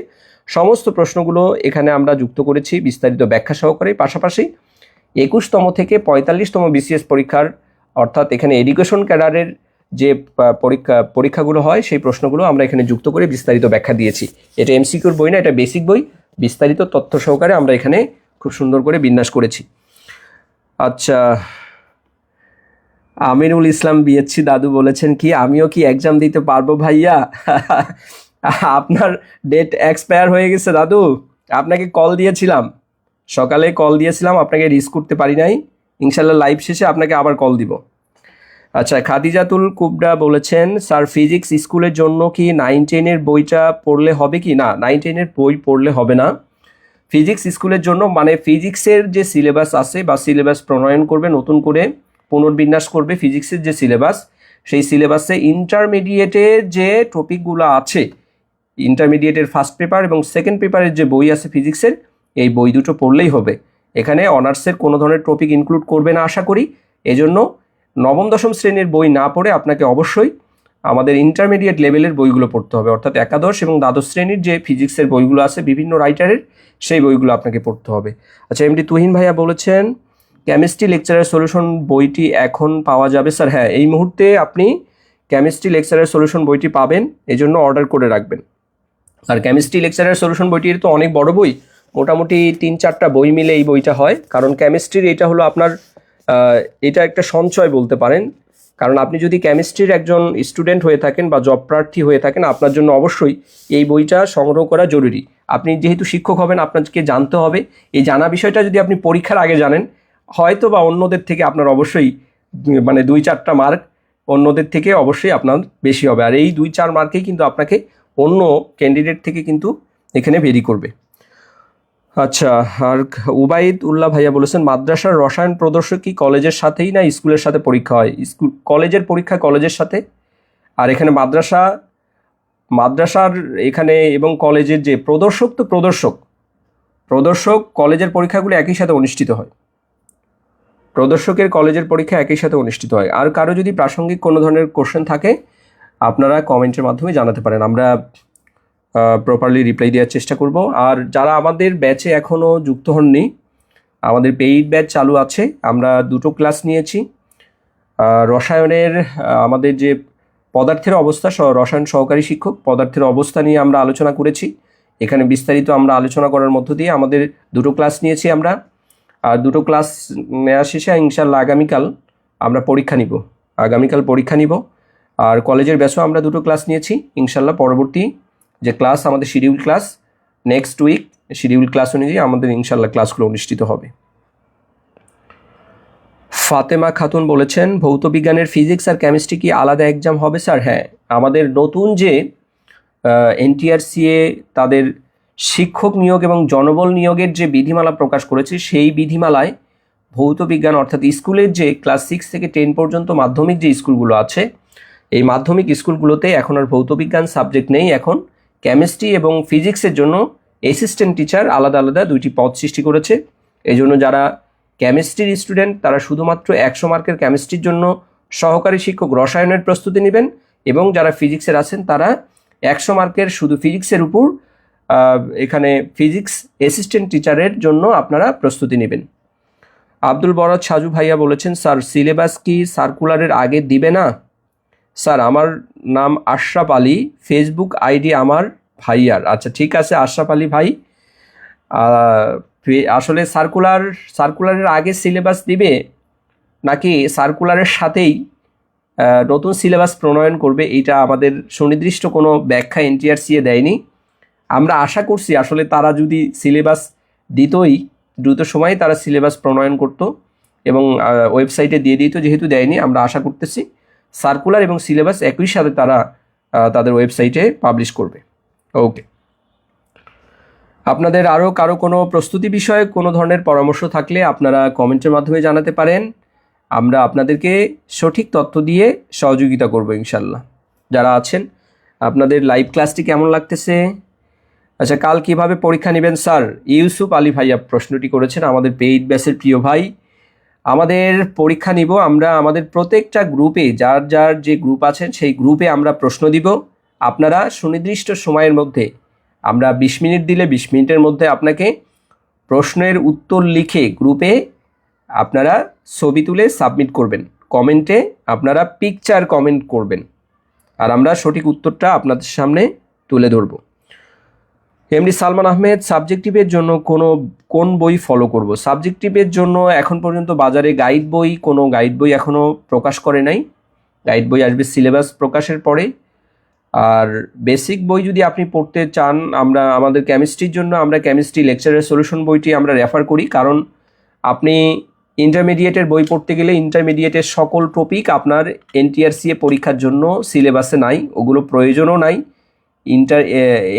[SPEAKER 1] সমস্ত প্রশ্নগুলো এখানে আমরা যুক্ত করেছি বিস্তারিত ব্যাখ্যা সহকারে। পাশাপাশি 21তম থেকে 45তম বিসিএস পরীক্ষার, অর্থাৎ এখানে এডুকেশন ক্যাডারের যে পরীক্ষাগুলো হয় সেই প্রশ্নগুলো আমরা এখানে যুক্ত করে বিস্তারিত ব্যাখ্যা দিয়েছি। এটা এমসিকিউর বই না, এটা বেসিক বই, বিস্তারিত তথ্য সহকারে আমরা এখানে খুব সুন্দর করে বিন্যাস করেছি। আচ্ছা, আমিনুল ইসলাম বিএসসি দাদু বলেছেন কি আমিও কি এক্সাম দিতে পারবো ভাইয়া? আপনার ডেট এক্সপায়ার হয়ে গেছে দাদু, আপনাকে কল দিয়েছিলাম, সকালে কল দিয়েছিলাম, আপনাকে রিস্ক করতে পারি নাই। ইনশাল্লাহ লাইভ শেষে আপনাকে আবার কল দিব। আচ্ছা, খাদিজাতুল কুবরা বলেছেন, স্যার ফিজিক্স স্কুলের জন্য কি 9-10-এর বইটা পড়লে হবে কি? না, 9-10-এর বই পড়লে হবে না। ফিজিক্স স্কুলের জন্য মানে ফিজিক্সের যে সিলেবাস আছে বা সিলেবাস প্রণয়ন করবে, নতুন করে পুনর্বিন্যাস করবে ফিজিক্সের যে সিলেবাস, সেই সিলেবাসে ইন্টারমিডিয়েটের যে টপিকগুলো আছে, ইন্টারমিডিয়েটের ফার্স্ট পেপার এবং সেকেন্ড পেপারের যে বই আছে ফিজিক্সের, এই বই দুটো পড়লেই হবে। এখানে অনার্সের কোনো ধরনের টপিক ইনক্লুড করবে না আশা করি। এজন্য 9ম-10ম শ্রেণীর বই না পড়ে আপনাকে অবশ্যই আমাদের ইন্টারমিডিয়েট লেভেলের বইগুলো পড়তে হবে, অর্থাৎ একাদশ এবং দ্বাদশ শ্রেণীর যে ফিজিক্সের বইগুলো আছে বিভিন্ন রাইটারের, সেই বইগুলো আপনাকে পড়তে হবে। আচ্ছা, এমডি তুহিন ভাইয়া বলেছেন, কেমিস্ট্রি লেকচারার সলিউশন বইটি এখন পাওয়া যাবে? স্যার হ্যাঁ, এই মুহূর্তে আপনি কেমিস্ট্রি লেকচারের সলিউশন বইটি পাবেন, এজন্য অর্ডার করে রাখবেন। আর কেমিস্ট্রি লেকচারের সলিউশন বইটির তো অনেক বড় বই, মোটামুটি 3-4টা বই মিলে এই বইটা হয়। কারণ কেমিস্ট্রির এটা হলো আপনার এটা একটা সঞ্চয় বলতে পারেন। কারণ আপনি যদি কেমিস্ট্রির একজন স্টুডেন্ট হয়ে থাকেন বা জব প্রার্থী হয়ে থাকেন, আপনার জন্য অবশ্যই এই বইটা সংগ্রহ করা জরুরি। আপনি যেহেতু শিক্ষক হবেন, আপনাকে জানতে হবে। এই জানা বিষয়টা যদি আপনি পরীক্ষার আগে জানেন, হয়তো বা অন্যদের থেকে আপনার অবশ্যই মানে 2-4টা মার্ক অন্যদের থেকে অবশ্যই আপনার বেশি হবে। আর এই 2-4 মার্কেই কিন্তু আপনাকে অন্য ক্যান্ডিডেট থেকে কিন্তু এখানে ভেরি করবে। আচ্ছা, আর উবাইদ উল্লাহ ভাইয়া বলেছেন মাদ্রাসার রসায়ন প্রদর্শক কি কলেজের সাথেই না স্কুলের সাথে পরীক্ষা হয়? কলেজের পরীক্ষা কলেজের সাথে, আর এখানে মাদ্রাসার এখানে এবং কলেজের যে প্রদর্শক কলেজের পরীক্ষাগুলো একই সাথে অনুষ্ঠিত হয়। প্রদর্শকের কলেজের পরীক্ষা একই সাথে অনুষ্ঠিত হয়। আর কারো যদি প্রাসঙ্গিক কোনো ধরনের কোশ্চেন থাকে আপনারা কমেন্টের মাধ্যমে জানাতে পারেন, আমরা প্রপারলি রিপ্লাই দেওয়ার চেষ্টা করব। আর যারা আমাদের ব্যাচে এখনও যুক্ত হননি, আমাদের পেইড ব্যাচ চালু আছে। আমরা 2টো ক্লাস নিয়েছি। রসায়নের আমাদের যে পদার্থের অবস্থা, রসায়ন সহকারী শিক্ষক পদার্থের অবস্থা নিয়ে আমরা আলোচনা করেছি। এখানে বিস্তারিত আমরা আলোচনা করার মধ্য দিয়ে আমাদের 2টো ক্লাস নিয়েছি আমরা। আর 2টো ক্লাস নেওয়া শেষে ইনশাল্লাহ আগামীকাল পরীক্ষা নিব। আর কলেজের ব্যাচও আমরা 2টো ক্লাস নিয়েছি। ইনশাল্লাহ পরবর্তী যে ক্লাস আমাদের schedule class next week, schedule class অনুযায়ী আমাদের ইনশাল্লাহ ক্লাসগুলো অনুষ্ঠিত হবে। ফাতেমা খাতুন বলেছেন ভৌত বিজ্ঞানের ফিজিক্স আর কেমিস্ট্রি কি আলাদা এক্সাম হবে স্যার? হ্যাঁ, আমাদের নতুন যে এনটিআরসিএ তাদের শিক্ষক নিয়োগ এবং জনবল নিয়োগের যে বিধিমালা প্রকাশ করেছে, সেই বিধিমালায় ভৌত বিজ্ঞান অর্থাৎ স্কুলের যে ক্লাস 6 থেকে 10 পর্যন্ত মাধ্যমিক যে স্কুলগুলো আছে, এই মাধ্যমিক স্কুলগুলোতে এখন আর ভৌত বিজ্ঞান সাবজেক্ট নেই। এখন কেমিস্ট্রি এবং ফিজিক্সের জন্য অ্যাসিস্ট্যান্ট টিচার আলাদা আলাদা 2টি পদ সৃষ্টি করেছে। এই জন্য যারা কেমিস্ট্রির স্টুডেন্ট তারা শুধুমাত্র 100 মার্কের কেমিস্ট্রির জন্য সহকারী শিক্ষক রসায়নের প্রস্তুতি নেবেন, এবং যারা ফিজিক্সের আছেন তারা 100 মার্কের শুধু ফিজিক্সের উপর এখানে ফিজিক্স অ্যাসিস্ট্যান্ট টিচারের জন্য আপনারা প্রস্তুতি নেবেন। আব্দুল বরাদ সাজু ভাইয়া বলেছেন স্যার সিলেবাস কি সার্কুলারের আগে দিবে না? স্যার আমার নাম আশরাফ আলী, ফেসবুক আইডি আমার ভাইয়ার। আচ্ছা ঠিক আছে আশরাফ আলী ভাই, আসলে সার্কুলারের আগে সিলেবাস দিবে নাকি সার্কুলারের সাথেই নতুন সিলেবাস প্রণয়ন করবে, এটা আমাদের সুনির্দিষ্ট কোনো ব্যাখ্যা এনটিআরসিএ দেয়নি। আমরা আশা করছি আসলে তারা যদি সিলেবাস দিতই দ্রুত সময়ে তারা সিলেবাস প্রণয়ন করত এবং ওয়েবসাইটে দিয়ে দিত, যেহেতু দেয়নি আমরা আশা করতেছি সার্কুলার এবং সিলেবাস একই সাথে তারা তাদের ওয়েবসাইটে পাবলিশ করবে। ওকে, আপনাদের আরও কারো কোনো প্রস্তুতি বিষয়ে কোনো ধরনের পরামর্শ থাকলে আপনারা কমেন্টের মাধ্যমে জানাতে পারেন। আমরা আপনাদেরকে সঠিক তথ্য দিয়ে সহযোগিতা করব ইনশাল্লাহ। যারা আছেন আপনাদের লাইভ ক্লাসটি কেমন লাগতেছে? আচ্ছা, কাল কিভাবে পরীক্ষা নেবেন স্যার? ইউসুফ আলী ভাইয়া প্রশ্নটি করেছেন, আমাদের পেইড ব্যাচের প্রিয় ভাই। আমাদের পরীক্ষা নিব আমরা আমাদের প্রত্যেকটা গ্রুপে, যার যার যে গ্রুপ আছেন সেই গ্রুপে আমরা প্রশ্ন দিব। আপনারা সুনির্দিষ্ট সময়ের মধ্যে, আমরা 20 মিনিট দিলে 20 মিনিটের মধ্যে আপনাকে প্রশ্নের উত্তর লিখে গ্রুপে আপনারা ছবি তুলে সাবমিট করবেন। কমেন্টে আপনারা পিকচার কমেন্ট করবেন, আর আমরা সঠিক উত্তরটা আপনাদের সামনে তুলে ধরব। এমডি সালমান আহমেদ, সাবজেক্টিভের জন্য কোন বই ফলো করব? সাবজেক্টিভের জন্য এখন পর্যন্ত বাজারে কোনো গাইড বই এখনও প্রকাশ করে নাই। গাইড বই আসবে সিলেবাস প্রকাশের পরে। আর বেসিক বই যদি আপনি পড়তে চান, আমাদের কেমিস্ট্রির জন্য আমরা কেমিস্ট্রি লেকচারের সলিউশন বইটি আমরা রেফার করি। কারণ আপনি ইন্টারমিডিয়েটের বই পড়তে গেলে ইন্টারমিডিয়েটের সকল টপিক আপনার এনটিআরসিএ পরীক্ষার জন্য সিলেবাসে নাই, ওগুলো প্রয়োজনও নাই।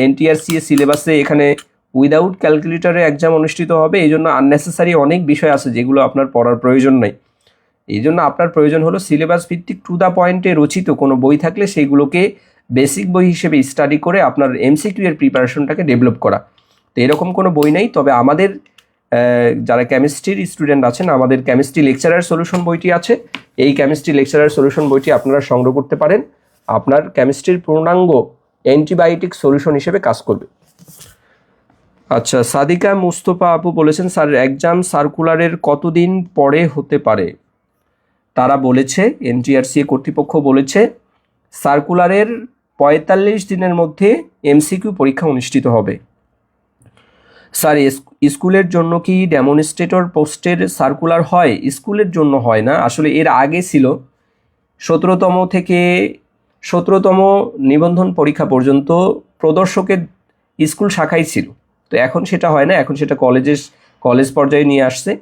[SPEAKER 1] এনটিআরসিএ সিলেবাসে এখানে উইদাউট ক্যালকুলেটরে এক্সাম অনুষ্ঠিত হবে, এই জন্য আননেসেসারি অনেক বিষয় আছে যেগুলো আপনার পড়ার প্রয়োজন নেই। এই জন্য আপনার প্রয়োজন হলো সিলেবাস ভিত্তিক টু দ্য পয়েন্টে রচিত কোনো বই থাকলে সেইগুলোকে বেসিক বই হিসেবে স্টাডি করে আপনার এমসিকিউ এর প্রিপারেশনটাকে ডেভেলপ করা। তো এরকম কোনো বই নেই, তবে আমাদের যারা কেমিস্ট্রির স্টুডেন্ট আছেন আমাদের কেমিস্ট্রি লেকচারার সলিউশন বইটি আছে। এই কেমিস্ট্রি লেকচারার সলিউশন বইটি আপনারা সংগ্রহ করতে পারেন, আপনার কেমিস্ট্রির পূর্ণাঙ্গ অ্যান্টিবায়োটিক সলিউশন হিসেবে কাজ করবে। আচ্ছা, সাদিকা মুস্তফা আপু বলেছেন স্যার এক্সাম সার্কুলারের কতদিন পরে হতে পারে? তারা বলেছে, এনটিআরসি কর্তৃপক্ষ বলেছে সার্কুলারের ৪৫ দিনের মধ্যে এমসিকিউ পরীক্ষা অনুষ্ঠিত হবে। স্যার, স্কুলের জন্য কি ডেমনস্ট্রেটর পোস্টের সার্কুলার হয়? স্কুলের জন্য হয় না, আসলে এর আগে ছিল ১৭তম থেকে ১৭তম নিবন্ধন পরীক্ষা পর্যন্ত প্রদর্শকের স্কুল শাখাই ছিল। তো এখন সেটা হয় না, এখন সেটা কলেজ পর্যায়ে নিয়ে আসছে।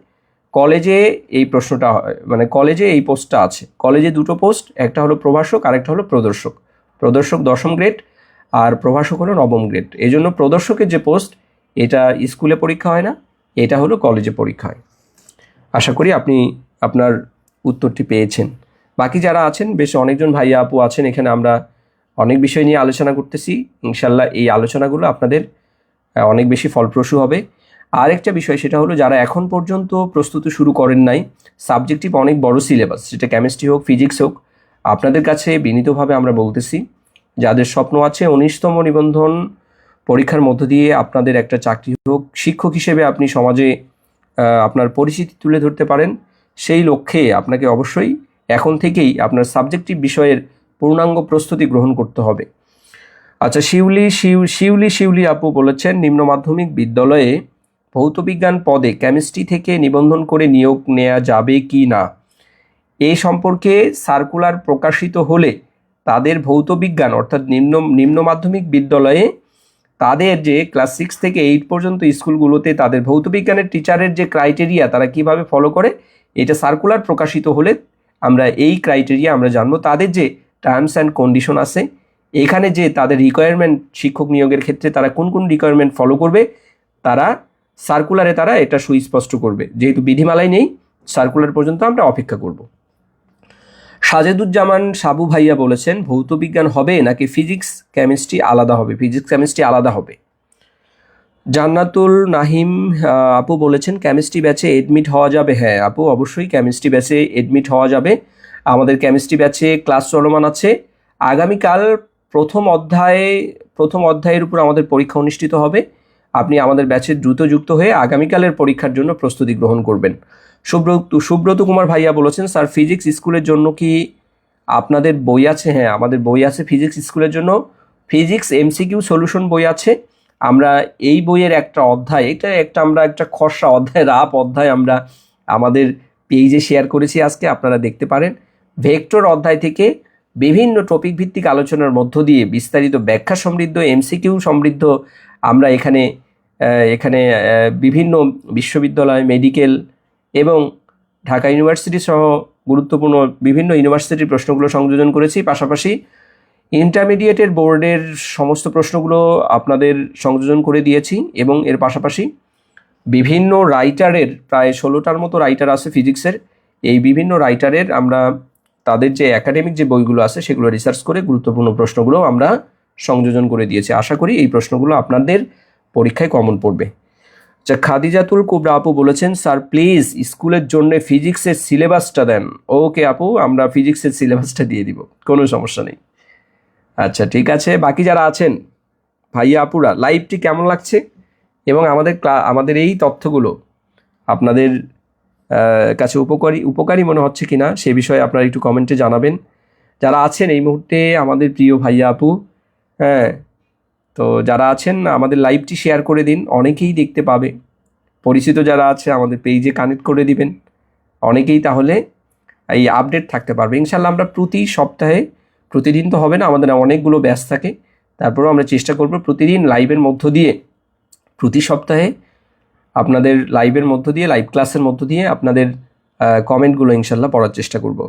[SPEAKER 1] কলেজে এই প্রশ্নটা হয়, মানে কলেজে এই পোস্টটা আছে। কলেজে দুটো পোস্ট, একটা হলো প্রভাষক আর একটা হলো প্রদর্শক। প্রদর্শক ১০ম গ্রেড আর প্রভাষক হলো ৯ম গ্রেড। এই জন্য প্রদর্শকের যে পোস্ট, এটা স্কুলে পরীক্ষা হয় না, এটা হলো কলেজে পরীক্ষা হয়। আশা করি আপনি আপনার উত্তরটি পেয়েছেন। বাকি যারা আছেন, বেশ অনেকজন ভাইয়া আপু আছেন, এখানে আমরা অনেক বিষয় নিয়ে আলোচনা করতেছি। ইনশাল্লাহ এই আলোচনাগুলো আপনাদের অনেক বেশি ফলপ্রসূ হবে। আরেকটা বিষয়, সেটা হলো যারা এখন পর্যন্ত প্রস্তুতি শুরু করেন নাই, সাবজেক্টিভ অনেক বড় সিলেবাস, সেটা কেমিস্ট্রি হোক ফিজিক্স হোক, আপনাদের কাছে বিনীতভাবে আমরা বলতেছি, যাদের স্বপ্ন আছে ১৯তম নিবন্ধন পরীক্ষার মধ্য দিয়ে আপনাদের একটা চাকরি হোক, শিক্ষক হিসেবে আপনি সমাজে আপনার পরিচিতি তুলে ধরতে পারেন, সেই লক্ষ্যে আপনাকে অবশ্যই এখন থেকেই আপনার সাবজেক্টিভ বিষয়ের পূর্ণাঙ্গ প্রস্তুতি গ্রহণ করতে হবে। আচ্ছা, শিউলি আপু বলেছেন, নিম্ন মাধ্যমিক বিদ্যালয়ে ভৌতবিজ্ঞান পদে কেমিস্ট্রি থেকে নিবন্ধন করে নিয়োগ নেওয়া যাবে কি না, এই সম্পর্কে সার্কুলার প্রকাশিত হলে তাদের ভৌতবিজ্ঞান অর্থাৎ নিম্ন মাধ্যমিক বিদ্যালয়ে তাদের যে ক্লাস 6 থেকে 8 পর্যন্ত স্কুলগুলোতে তাদের ভৌতবিজ্ঞানের টিচারের যে ক্রাইটেরিয়া তারা কিভাবে ফলো করে, এটা সার্কুলার প্রকাশিত হলে আমরা এই ক্রাইটেরিয়া আমরা জানবো। তাদের যে টার্মস অ্যান্ড কন্ডিশন আছে, এখানে যে তাদের রিকোয়ারমেন্ট, শিক্ষক নিয়োগের ক্ষেত্রে তারা কোন কোন রিকোয়ারমেন্ট ফলো করবে, তারা সার্কুলারে তারা এটা সুস্পষ্ট করবে। যেহেতু বিধিমালায় নেই, সার্কুলার পর্যন্ত আমরা অপেক্ষা করব। সাজেদুজ্জামান সাবু ভাইয়া বলেছেন, ভৌতবিজ্ঞান হবে নাকি ফিজিক্স কেমিস্ট্রি আলাদা হবে? ফিজিক্স কেমিস্ট্রি আলাদা হবে। জান্নাতুল নাহিম আপু বলেছেন, কেমিস্ট্রি ব্যাচে এডমিট হওয়া যাবে? হ্যাঁ আপু, অবশ্যই কেমিস্ট্রি ব্যাচে এডমিট হওয়া যাবে। আমাদের কেমিস্ট্রি ব্যাচে ক্লাস চলমান আছে। আগামীকাল প্রথম অধ্যায়ের উপর আমাদের পরীক্ষা অনুষ্ঠিত হবে। আপনি আমাদের ব্যাচে দ্রুত যুক্ত হয়ে আগামীকালের পরীক্ষার জন্য প্রস্তুতি গ্রহণ করবেন। সুব্রত কুমার ভাইয়া বলেছেন, স্যার ফিজিক্স স্কুলের জন্য কি আপনাদের বই আছে? হ্যাঁ, আমাদের বই আছে ফিজিক্স স্কুলের জন্য। ফিজিক্স এমসিকিউ সলিউশন বই আছে। আমরা এই বইয়ের একটা অধ্যায়, আমরা একটা খসড়া অধ্যায়, রাফ অধ্যায় আমরা আমাদের পেজে শেয়ার করেছি, আজকে আপনারা দেখতে পারেন। ভেক্টর অধ্যায় থেকে বিভিন্ন টপিক ভিত্তিক আলোচনার মধ্য দিয়ে বিস্তারিত ব্যাখ্যা সমৃদ্ধ, এমসিকিউ সমৃদ্ধ আমরা এখানে বিভিন্ন বিশ্ববিদ্যালয়, মেডিকেল এবং ঢাকা ইউনিভার্সিটি সহ গুরুত্বপূর্ণ বিভিন্ন ইউনিভার্সিটির প্রশ্নগুলো সংযোজন করেছি। পাশাপাশি ইন্টারমিডিয়েটের বোর্ডের সমস্ত প্রশ্নগুলো আপনাদের সংযোজন করে দিয়েছি এবং এর পাশাপাশি বিভিন্ন রাইটারের প্রায় 16টার মতো রাইটার আছে ফিজিক্সের। এই বিভিন্ন রাইটারের আমরা তাদের যে একাডেমিক যে বইগুলো আছে সেগুলো রিসার্চ করে গুরুত্বপূর্ণ প্রশ্নগুলো আমরা সংযোজন করে দিয়েছি। আশা করি এই প্রশ্নগুলো আপনাদের পরীক্ষায় কমন পড়বে। আচ্ছা, খাদিজাতুল কুবরা আপু বলেছেন, স্যার প্লিজ স্কুলের জন্য ফিজিক্সের সিলেবাসটা দেন। ওকে আপু, আমরা ফিজিক্সের সিলেবাসটা দিয়ে দিব, কোনো সমস্যা নেই। আচ্ছা ঠিক আছে, বাকি যারা আছেন ভাইয়া আপুরা, লাইভটি কেমন লাগছে এবং আমাদের এই তথ্যগুলো আপনাদের কাছে উপকারী মনে হচ্ছে কিনা সে বিষয়ে আপনারা একটু কমেন্টে জানাবেন। যারা আছেন এই মুহূর্তে আমাদের প্রিয় ভাইয়া আপু, হ্যাঁ, তো যারা আছেন আমাদের লাইভটি শেয়ার করে দিন, অনেকেই দেখতে পাবে। পরিচিত যারা আছে আমাদের পেজে কানেক্ট করে দিবেন, অনেকেই তাহলে এই আপডেট থাকতে পারবে। ইনশাল্লাহ আমরা প্রতি সপ্তাহে, প্রতিদিন তো হবে না, আমাদের অনেকগুলো ব্যাচ থাকে, তারপরেও আমরা চেষ্টা করব প্রতিদিন লাইভের মধ্য দিয়ে, প্রতি সপ্তাহে আপনাদের লাইভের মধ্য দিয়ে, লাইভ ক্লাসের মধ্য দিয়ে আপনাদের কমেন্টগুলো ইনশাল্লাহ পড়ার চেষ্টা করব।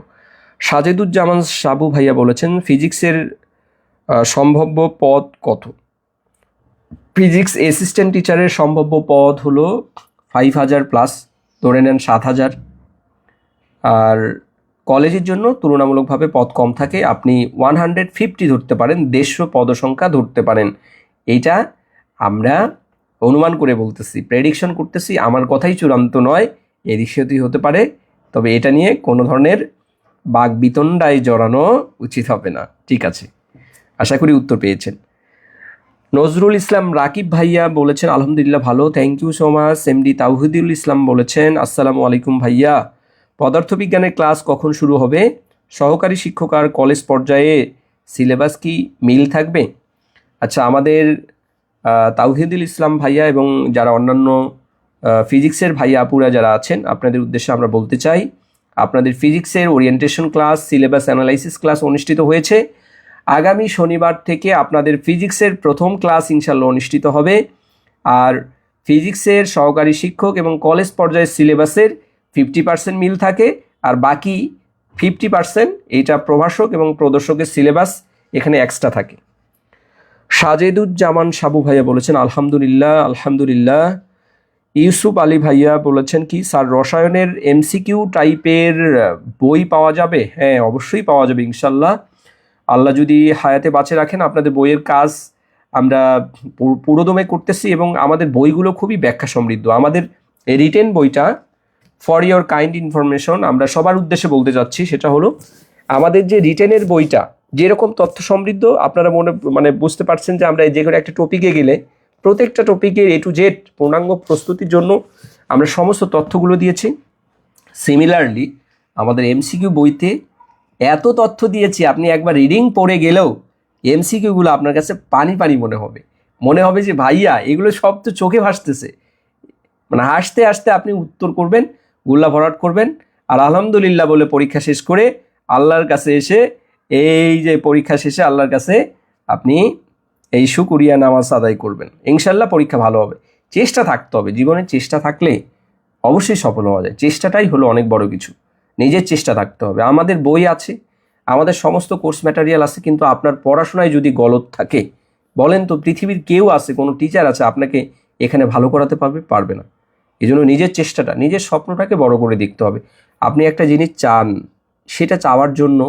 [SPEAKER 1] সাজেদুজ্জামান সাবু ভাইয়া বলেছেন, ফিজিক্সের সম্ভাব্য পদ কত? ফিজিক্স অ্যাসিস্ট্যান্ট টিচারের সম্ভাব্য পদ হলো 5000 প্লাস, ধরে নেন 7000। আর কলেজের জন্য তুলনামূলকভাবে পদ কম থাকে, আপনি 150 ধরতে পারেন, 150 পদসংখ্যা ধরতে পারেন। এইটা আমরা অনুমান করে বলতেছি, প্রেডিকশন করতেছি, আমার কথাই চূড়ান্ত নয়, এদিক সেদিক হতে পারে, তবে এটা নিয়ে কোনো ধরনের বাকবিতণ্ডায় জড়ানো উচিত হবে না। ঠিক আছে, আশা করি উত্তর পেয়েছেন। নজরুল ইসলাম রাকিব ভাইয়া বলেছেন, আলহামদুলিল্লাহ ভালো, thank you so much. MD Tawhidul Islam বলেছেন, আসসালামু আলাইকুম ভাইয়া, পদার্থবিজ্ঞানের ক্লাস কখন শুরু হবে? সহকারী শিক্ষক আর কলেজ পর্যায়ে সিলেবাস কি মিল থাকবে? আচ্ছা, আমাদের তাওহিদুল ইসলাম ভাইয়া এবং যারা অন্যান্য ফিজিক্সের ভাইয়া আপুরা যারা আছেন, আপনাদের উদ্দেশ্যে আমরা বলতে চাই, আপনাদের ফিজিক্সের orientation class, syllabus analysis class অনুষ্ঠিত হয়েছে। আগামী শনিবার থেকে আপনাদের ফিজিক্সের প্রথম ক্লাস ইনশাল্লাহ অনুষ্ঠিত হবে। আর ফিজিক্সের সহকারী শিক্ষক এবং কলেজ পর্যায়ের সিলেবাসের 50% মিল থাকে, আর বাকি 50% এইটা প্রভাষক এবং প্রদর্শকের সিলেবাস এখানে এক্সট্রা থাকে। সাজেদুজ্জামান সাবু ভাইয়া বলেছেন আলহামদুলিল্লাহ আলহামদুলিল্লাহ। ইউসুফ আলী ভাইয়া বলেছেন কি স্যার রসায়নের এমসিকিউ টাইপের বই পাওয়া যাবে? হ্যাঁ, অবশ্যই পাওয়া যাবে ইনশাল্লাহ। আল্লাহ যদি হায়াতে বাঁচে রাখেন, আপনাদের বইয়ের কাজ আমরা পুরোদমে করতেছি এবং আমাদের বইগুলো খুবই ব্যাখ্যা সমৃদ্ধ। আমাদের রিটেন বইটা, ফর ইয়োর কাইন্ড ইনফরমেশন, আমরা সবার উদ্দেশ্যে বলতে যাচ্ছি, সেটা হলো আমাদের যে রিটেনের বইটা যেরকম তথ্য সমৃদ্ধ, আপনারা বুঝতে পারছেন যে আমরা যে কোনো একটা টপিকে গেলে প্রত্যেকটা টপিকের A to Z পূর্ণাঙ্গ প্রস্তুতির জন্য আমরা সমস্ত তথ্যগুলো দিয়েছি। সিমিলারলি আমাদের এমসিকিউ বইতে এত তথ্য দিয়েছি, আপনি একবার রিডিং পড়ে গেলেও এমসিকিউগুলো আপনার কাছে পানি পানি মনে হবে যে ভাইয়া এগুলো সব তো চোখে ভাসতেছে। হাসতে হাসতে আপনি উত্তর করবেন, গুল্লা ভরাট করবেন, আর আলহামদুলিল্লাহ বলে পরীক্ষা শেষ করে আল্লাহর কাছে এসে, এই যে পরীক্ষা শেষে আল্লাহর কাছে আপনি এই শুকরিয়া নামাজ আদায় করবেন। ইনশাল্লাহ পরীক্ষা ভালো হবে। চেষ্টা থাকতে হবে, জীবনে চেষ্টা থাকলে অবশ্যই সফল হওয়া যায়। চেষ্টাটাই হলো অনেক বড় কিছু, নিজের চেষ্টা থাকতে হবে। আমাদের বই আছে, আমাদের সমস্ত কোর্স ম্যাটেরিয়াল আছে, কিন্তু আপনার পড়াশোনায় যদি গলদ থাকে, বলেন তো পৃথিবীর কেউ আছে, কোনো টিচার আছে আপনাকে এখানে ভালো করাতে পারবে না। এই জন্য নিজের চেষ্টাটা, নিজের স্বপ্নটাকে বড় করে দেখতে হবে। আপনি একটা জিনিস চান, সেটা চাওয়ার জন্য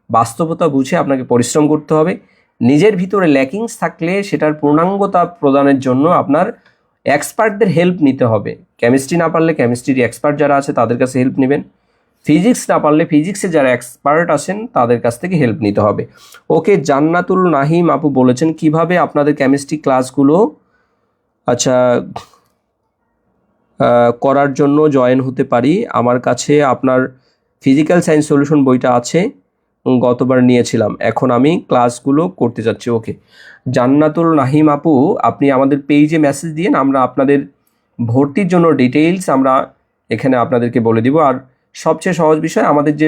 [SPEAKER 1] বাস্তবতা বুঝে আপনাকে পরিশ্রম করতে হবে। নিজের ভিতরে ল্যাকিংস থাকলে সেটার পূর্ণাঙ্গতা প্রদানের জন্য আপনার এক্সপার্টদের হেল্প নিতে হবে। কেমিস্ট্রি না পারলে কেমিস্ট্রির এক্সপার্ট যারা আছে তাদের কাছে হেল্প নেবেন। ফিজিক্স না পারলে ফিজিক্সে যারা এক্সপার্ট আছেন তাদের কাছ থেকে হেল্প নিতে হবে। ওকে, জান্নাতুল নাহিম আপু বলেছেন কিভাবে আপনাদের কেমিস্ট্রি ক্লাসগুলো করার জন্য জয়েন হতে পারি? আমার কাছে আপনার ফিজিক্যাল সায়েন্স সলিউশন বইটা আছে, গতবার নিয়েছিলাম, এখন আমি ক্লাসগুলো করতে যাচ্ছি। ওকে, জান্নাতুল নাহিম আপু, আপনি আমাদের পেজে মেসেজ দিন, আমরা আপনাদের ভর্তির জন্য ডিটেইলস আমরা এখানে আপনাদেরকে বলে দিব। আর সবচেয়ে সহজ বিষয়, আমাদের যে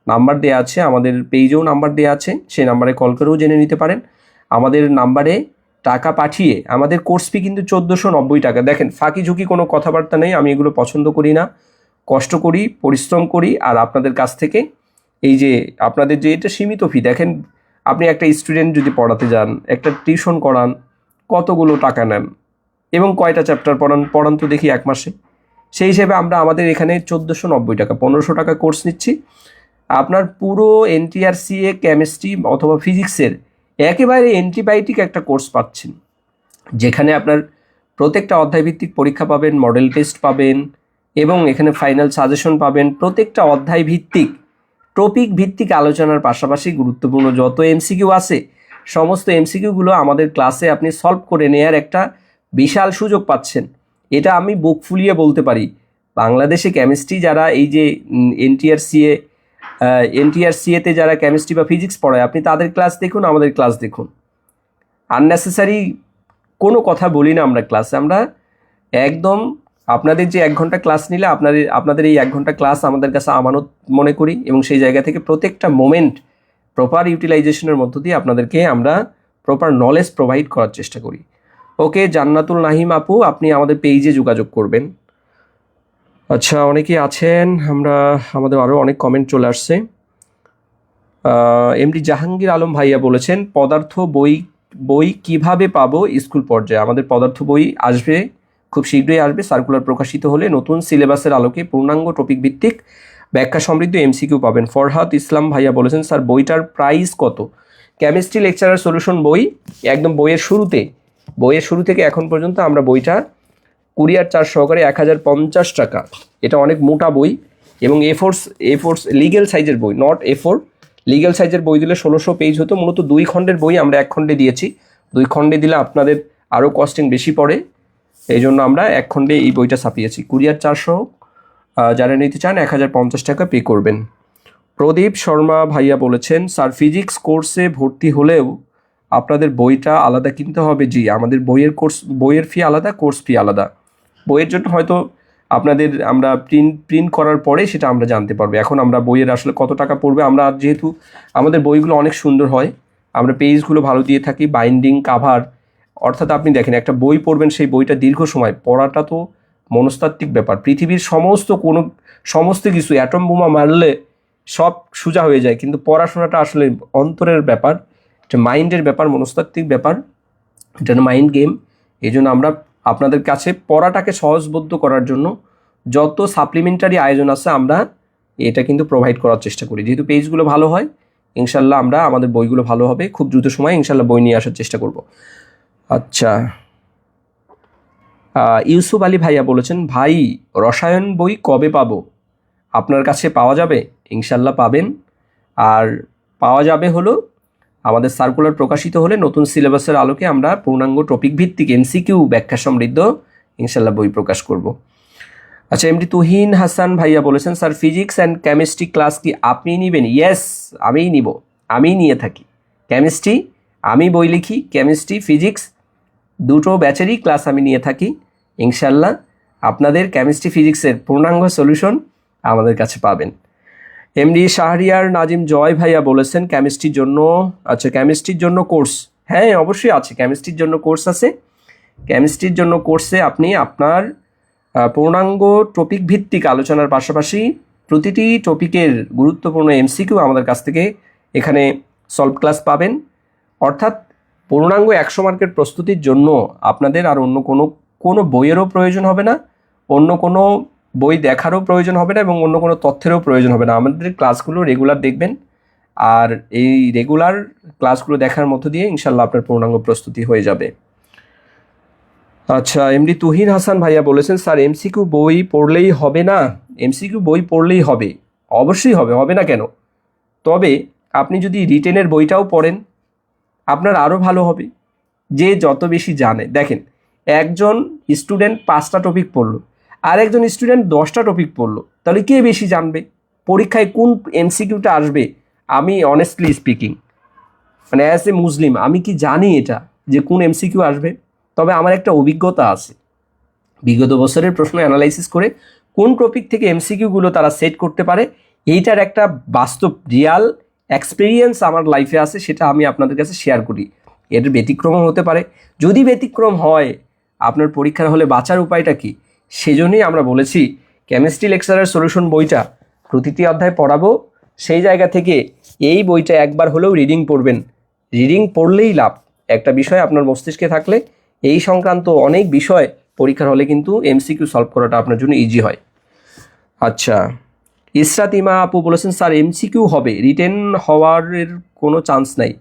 [SPEAKER 1] নাম্বার দেওয়া আছে, আমাদের পেজেও নাম্বার দেওয়া আছে, সেই নাম্বারে কল করেও জেনে নিতে পারেন। আমাদের নাম্বারে টাকা পাঠিয়ে, আমাদের কোর্স ফি কিন্তু 1490 টাকা। দেখেন, ফাঁকি ঝুঁকি কোনো কথাবার্তা নেই, আমি এগুলো পছন্দ করি না। কষ্ট করি, পরিশ্রম করি, আর আপনাদের কাছ থেকে এই যে আপনাদের যে এটা সীমিত ফি, দেখেন আপনি একটা স্টুডেন্ট যদি পড়াতে যান, একটা টিউশন করান, কতগুলো টাকা নেন এবং কয়টা চ্যাপ্টার পড়ান তো দেখি এক মাসে। সেই হিসেবে আমরা আমাদের এখানে 1490 টাকা, 1500 টাকা কোর্স নিচ্ছি। আপনার পুরো NTRCA কেমিস্ট্রি অথবা ফিজিক্সের একেবারে অ্যান্টিবায়োটিক একটা কোর্স পাচ্ছেন, যেখানে আপনার প্রত্যেকটা অধ্যায়ভিত্তিক পরীক্ষা পাবেন, মডেল টেস্ট পাবেন এবং এখানে ফাইনাল সাজেশন পাবেন। প্রত্যেকটা অধ্যায় ভিত্তিক, টপিক ভিত্তিক আলোচনার পাশাপাশি গুরুত্বপূর্ণ যত এমসিকিউ আছে, সমস্ত এমসিকিউগুলো আমাদের ক্লাসে আপনি সলভ করে নেওয়ার একটা বিশাল সুযোগ পাচ্ছেন। এটা আমি বুক ফুলিয়ে বলতে পারি। বাংলাদেশে কেমিস্ট্রি যারা এই যে NTRCA-তে যারা কেমিস্ট্রি বা ফিজিক্স পড়ায়, আপনি তাদের ক্লাস দেখুন, আমাদের ক্লাস দেখুন। আননেসেসারি কোনো কথা বলি না আমরা ক্লাসে। আমরা একদম আপনাদের যে 1 ঘন্টা ক্লাস নিলে আপনাদের এই 1 ঘন্টা ক্লাস আমাদের কাছে আমানত মনে করি, এবং সেই জায়গা থেকে প্রত্যেকটা মোমেন্ট প্রপার ইউটিলাইজেশনের মধ্য দিয়ে আপনাদেরকে আমরা প্রপার নলেজ প্রোভাইড করার চেষ্টা করি। ওকে, জান্নাতুল নাহিম আপু, আপনি আমাদের পেজে যোগাযোগ করবেন। আচ্ছা, অনেকেই আছেন, আমাদের আরও অনেক কমেন্ট চলে আসছে। এমডি জাহাঙ্গীর আলম ভাইয়া বলেছেন পদার্থ বই কিভাবে পাবো স্কুল পর্যায়ে? আমাদের পদার্থ বই আসবে, খুব শীঘ্রই আসবে। সার্কুলার প্রকাশিত হলে নতুন সিলেবাসের আলোকে পূর্ণাঙ্গ টপিক ভিত্তিক ব্যাখ্যা সমৃদ্ধ এমসিকিউ পাবেন। ফরহাদ ইসলাম ভাইয়া বলেছেন স্যার বইটার প্রাইস কত? কেমিস্ট্রি লেকচারার সলিউশন বই একদম বইয়ের শুরু থেকে এখন পর্যন্ত আমরা বইটা কুরিয়ার চার্জ সহকারে 1050 টাকা। এটা অনেক মোটা বই এবং A4 লিগেল সাইজের বই, নট A4 লিগেল সাইজের বই দিলে 1600 পেজ হতো। মূলত 2 খণ্ডের বই আমরা 1 খণ্ডে দিয়েছি। 2 খণ্ডে দিলে আপনাদের আরও কস্টিং বেশি পড়ে, এই জন্য আমরা 1 খণ্ডে এই বইটা ছাপিয়েছি। কুরিয়ার চার্জ সহ যারা নিতে চান 1050 টাকা পে করবেন। প্রদীপ শর্মা ভাইয়া বলেছেন, স্যার ফিজিক্স কোর্সে ভর্তি হলেও আপনাদের বইটা আলাদা কিনতে হবে? জি, আমাদের বইয়ের ফি আলাদা, কোর্স ফি আলাদা। বইয়ের জন্য হয়তো আপনাদের আমরা প্রিন্ট করার পরে সেটা আমরা জানতে পারবো। এখন আমরা বইয়ের আসলে কত টাকা পড়বে, আমরা যেহেতু আমাদের বইগুলো অনেক সুন্দর হয়, আমরা পেজগুলো ভালো দিয়ে থাকি, বাইন্ডিং, কাভার, অর্থাৎ আপনি দেখেন একটা বই পড়বেন, সেই বইটা দীর্ঘ সময় পড়াটা তো মনস্তাত্ত্বিক ব্যাপার। পৃথিবীর সমস্ত কিছু অ্যাটম বোমা মারলে সব সোজা হয়ে যায়, কিন্তু পড়াশোনাটা আসলে অন্তরের ব্যাপার, এটা মাইন্ডের ব্যাপার, মনস্তাত্ত্বিক ব্যাপার, এটা মাইন্ড গেম। এই জন্য আমরা আপনাদের কাছে পড়াটাকে সহজবোধ্য করার জন্য যত সাপ্লিমেন্টারি আয়োজন আছে আমরা এটা কিন্তু প্রোভাইড করার চেষ্টা করি। যেহেতু পেজগুলো ভালো হয়, ইনশাল্লাহ আমরা আমাদের বইগুলো ভালো হবে, খুব দ্রুত সময়ে ইনশাল্লাহ বই নিয়ে আসার চেষ্টা করব। আচ্ছা, ইউসুফ আলী ভাইয়া বলেছেন, ভাই রসায়ন বই কবে পাবো? আপনার কাছে পাওয়া যাবে? ইনশাল্লাহ পাবেন। আর পাওয়া যাবে হলো আমাদের সার্কুলার প্রকাশিত হলে নতুন সিলেবাসের আলোকে আমরা পূর্ণাঙ্গ টপিক ভিত্তিক এমসিকিউ ব্যাখ্যা সমৃদ্ধ ইনশাল্লাহ বই প্রকাশ করব। আচ্ছা, এমডি তুহিন হাসান ভাইয়া বলেছেন, sir physics and chemistry class কি আপনি নেবেন? ইয়েস, আমিই নিব, আমিই নিয়ে থাকি কেমিস্ট্রি। আমি বই লিখি, কেমিস্ট্রি ফিজিক্স দুটো ব্যাচেরই ক্লাস আমি নিয়ে থাকি। ইনশাল্লাহ আপনাদের কেমিস্ট্রি ফিজিক্সের পূর্ণাঙ্গ সলিউশন আমাদের কাছে পাবেন। এমডি শাহরিয়ার নাজিম জয় ভাইয়া বলেছেন, কেমিস্ট্রির জন্য, আচ্ছা কেমিস্ট্রির জন্য কোর্স, হ্যাঁ অবশ্যই আছে, কেমিস্ট্রির জন্য কোর্স আছে। কেমিস্ট্রির জন্য কোর্সে আপনি আপনার পূর্ণাঙ্গ টপিক ভিত্তিক আলোচনার পাশাপাশি প্রতিটি টপিকের গুরুত্বপূর্ণ এমসিকিউ আমাদের কাছ থেকে এখানে সলভ ক্লাস পাবেন। অর্থাৎ পূর্ণাঙ্গ 100 মার্কের প্রস্তুতির জন্য আপনাদের আর অন্য কোনো বইয়েরও প্রয়োজন হবে না, অন্য কোনো বই দেখারও প্রয়োজন হবে না, এবং অন্য কোনো তথ্যেরও প্রয়োজন হবে না। আমাদের ক্লাসগুলো রেগুলার দেখবেন, আর এই রেগুলার ক্লাসগুলো দেখার মধ্য দিয়ে ইনশাল্লাহ আপনার পূর্ণাঙ্গ প্রস্তুতি হয়ে যাবে। আচ্ছা, এমডি তুহিন হাসান ভাইয়া বলেছেন, স্যার এমসিকিউ বই পড়লেই হবে না? এমসিকিউ বই পড়লেই হবে, অবশ্যই হবে, হবে না কেন? তবে আপনি যদি রিটেনের বইটাও পড়েন আপনার আরও ভালো হবে, যে যত বেশি জানে। দেখেন, একজন স্টুডেন্ট 5টা টপিক পড়লো আর একজন স্টুডেন্ট 10টা টপিক পড়লো, তাহলে কে বেশি জানবে? পরীক্ষায় কোন এমসিকিউটা আসবে? আমি অনেস্টলি স্পিকিং, মানে অ্যাজ এ মুসলিম আমি কি জানি এটা যে কোন এমসিকিউ আসবে? তবে আমার একটা অভিজ্ঞতা আছে, বিগত বছরের প্রশ্ন অ্যানালাইসিস করে কোন টপিক থেকে এমসিকিউগুলো তারা সেট করতে পারে, এইটার একটা বাস্তব রিয়াল এক্সপিরিয়েন্স আমার লাইফে আছে, সেটা আমি আপনাদের কাছে শেয়ার করি। এর ব্যতিক্রমও হতে পারে, যদি ব্যতিক্রম হয় আপনার পরীক্ষার হলে বাঁচার উপায়টা কি? সেজন্যই আমরা বলেছি কেমিস্ট্রি লেকচারের সলিউশন বইটা প্রতিটি অধ্যায় পড়াবো। সেই জায়গা থেকে এই বইটা একবার হলেও রিডিং পড়বেন, রিডিং পড়লেই লাভ। একটা বিষয় আপনার মস্তিষ্কে থাকলে এই সংক্রান্ত অনেক বিষয় পরীক্ষার হলে কিন্তু এমসিকিউ সলভ করাটা আপনার জন্য ইজি হয়। আচ্ছা, ইসরাত ইমা আপু বলেছেন, স্যার এমসিকিউ হবে, রিটেন হওয়ার কোনো চান্স নাই?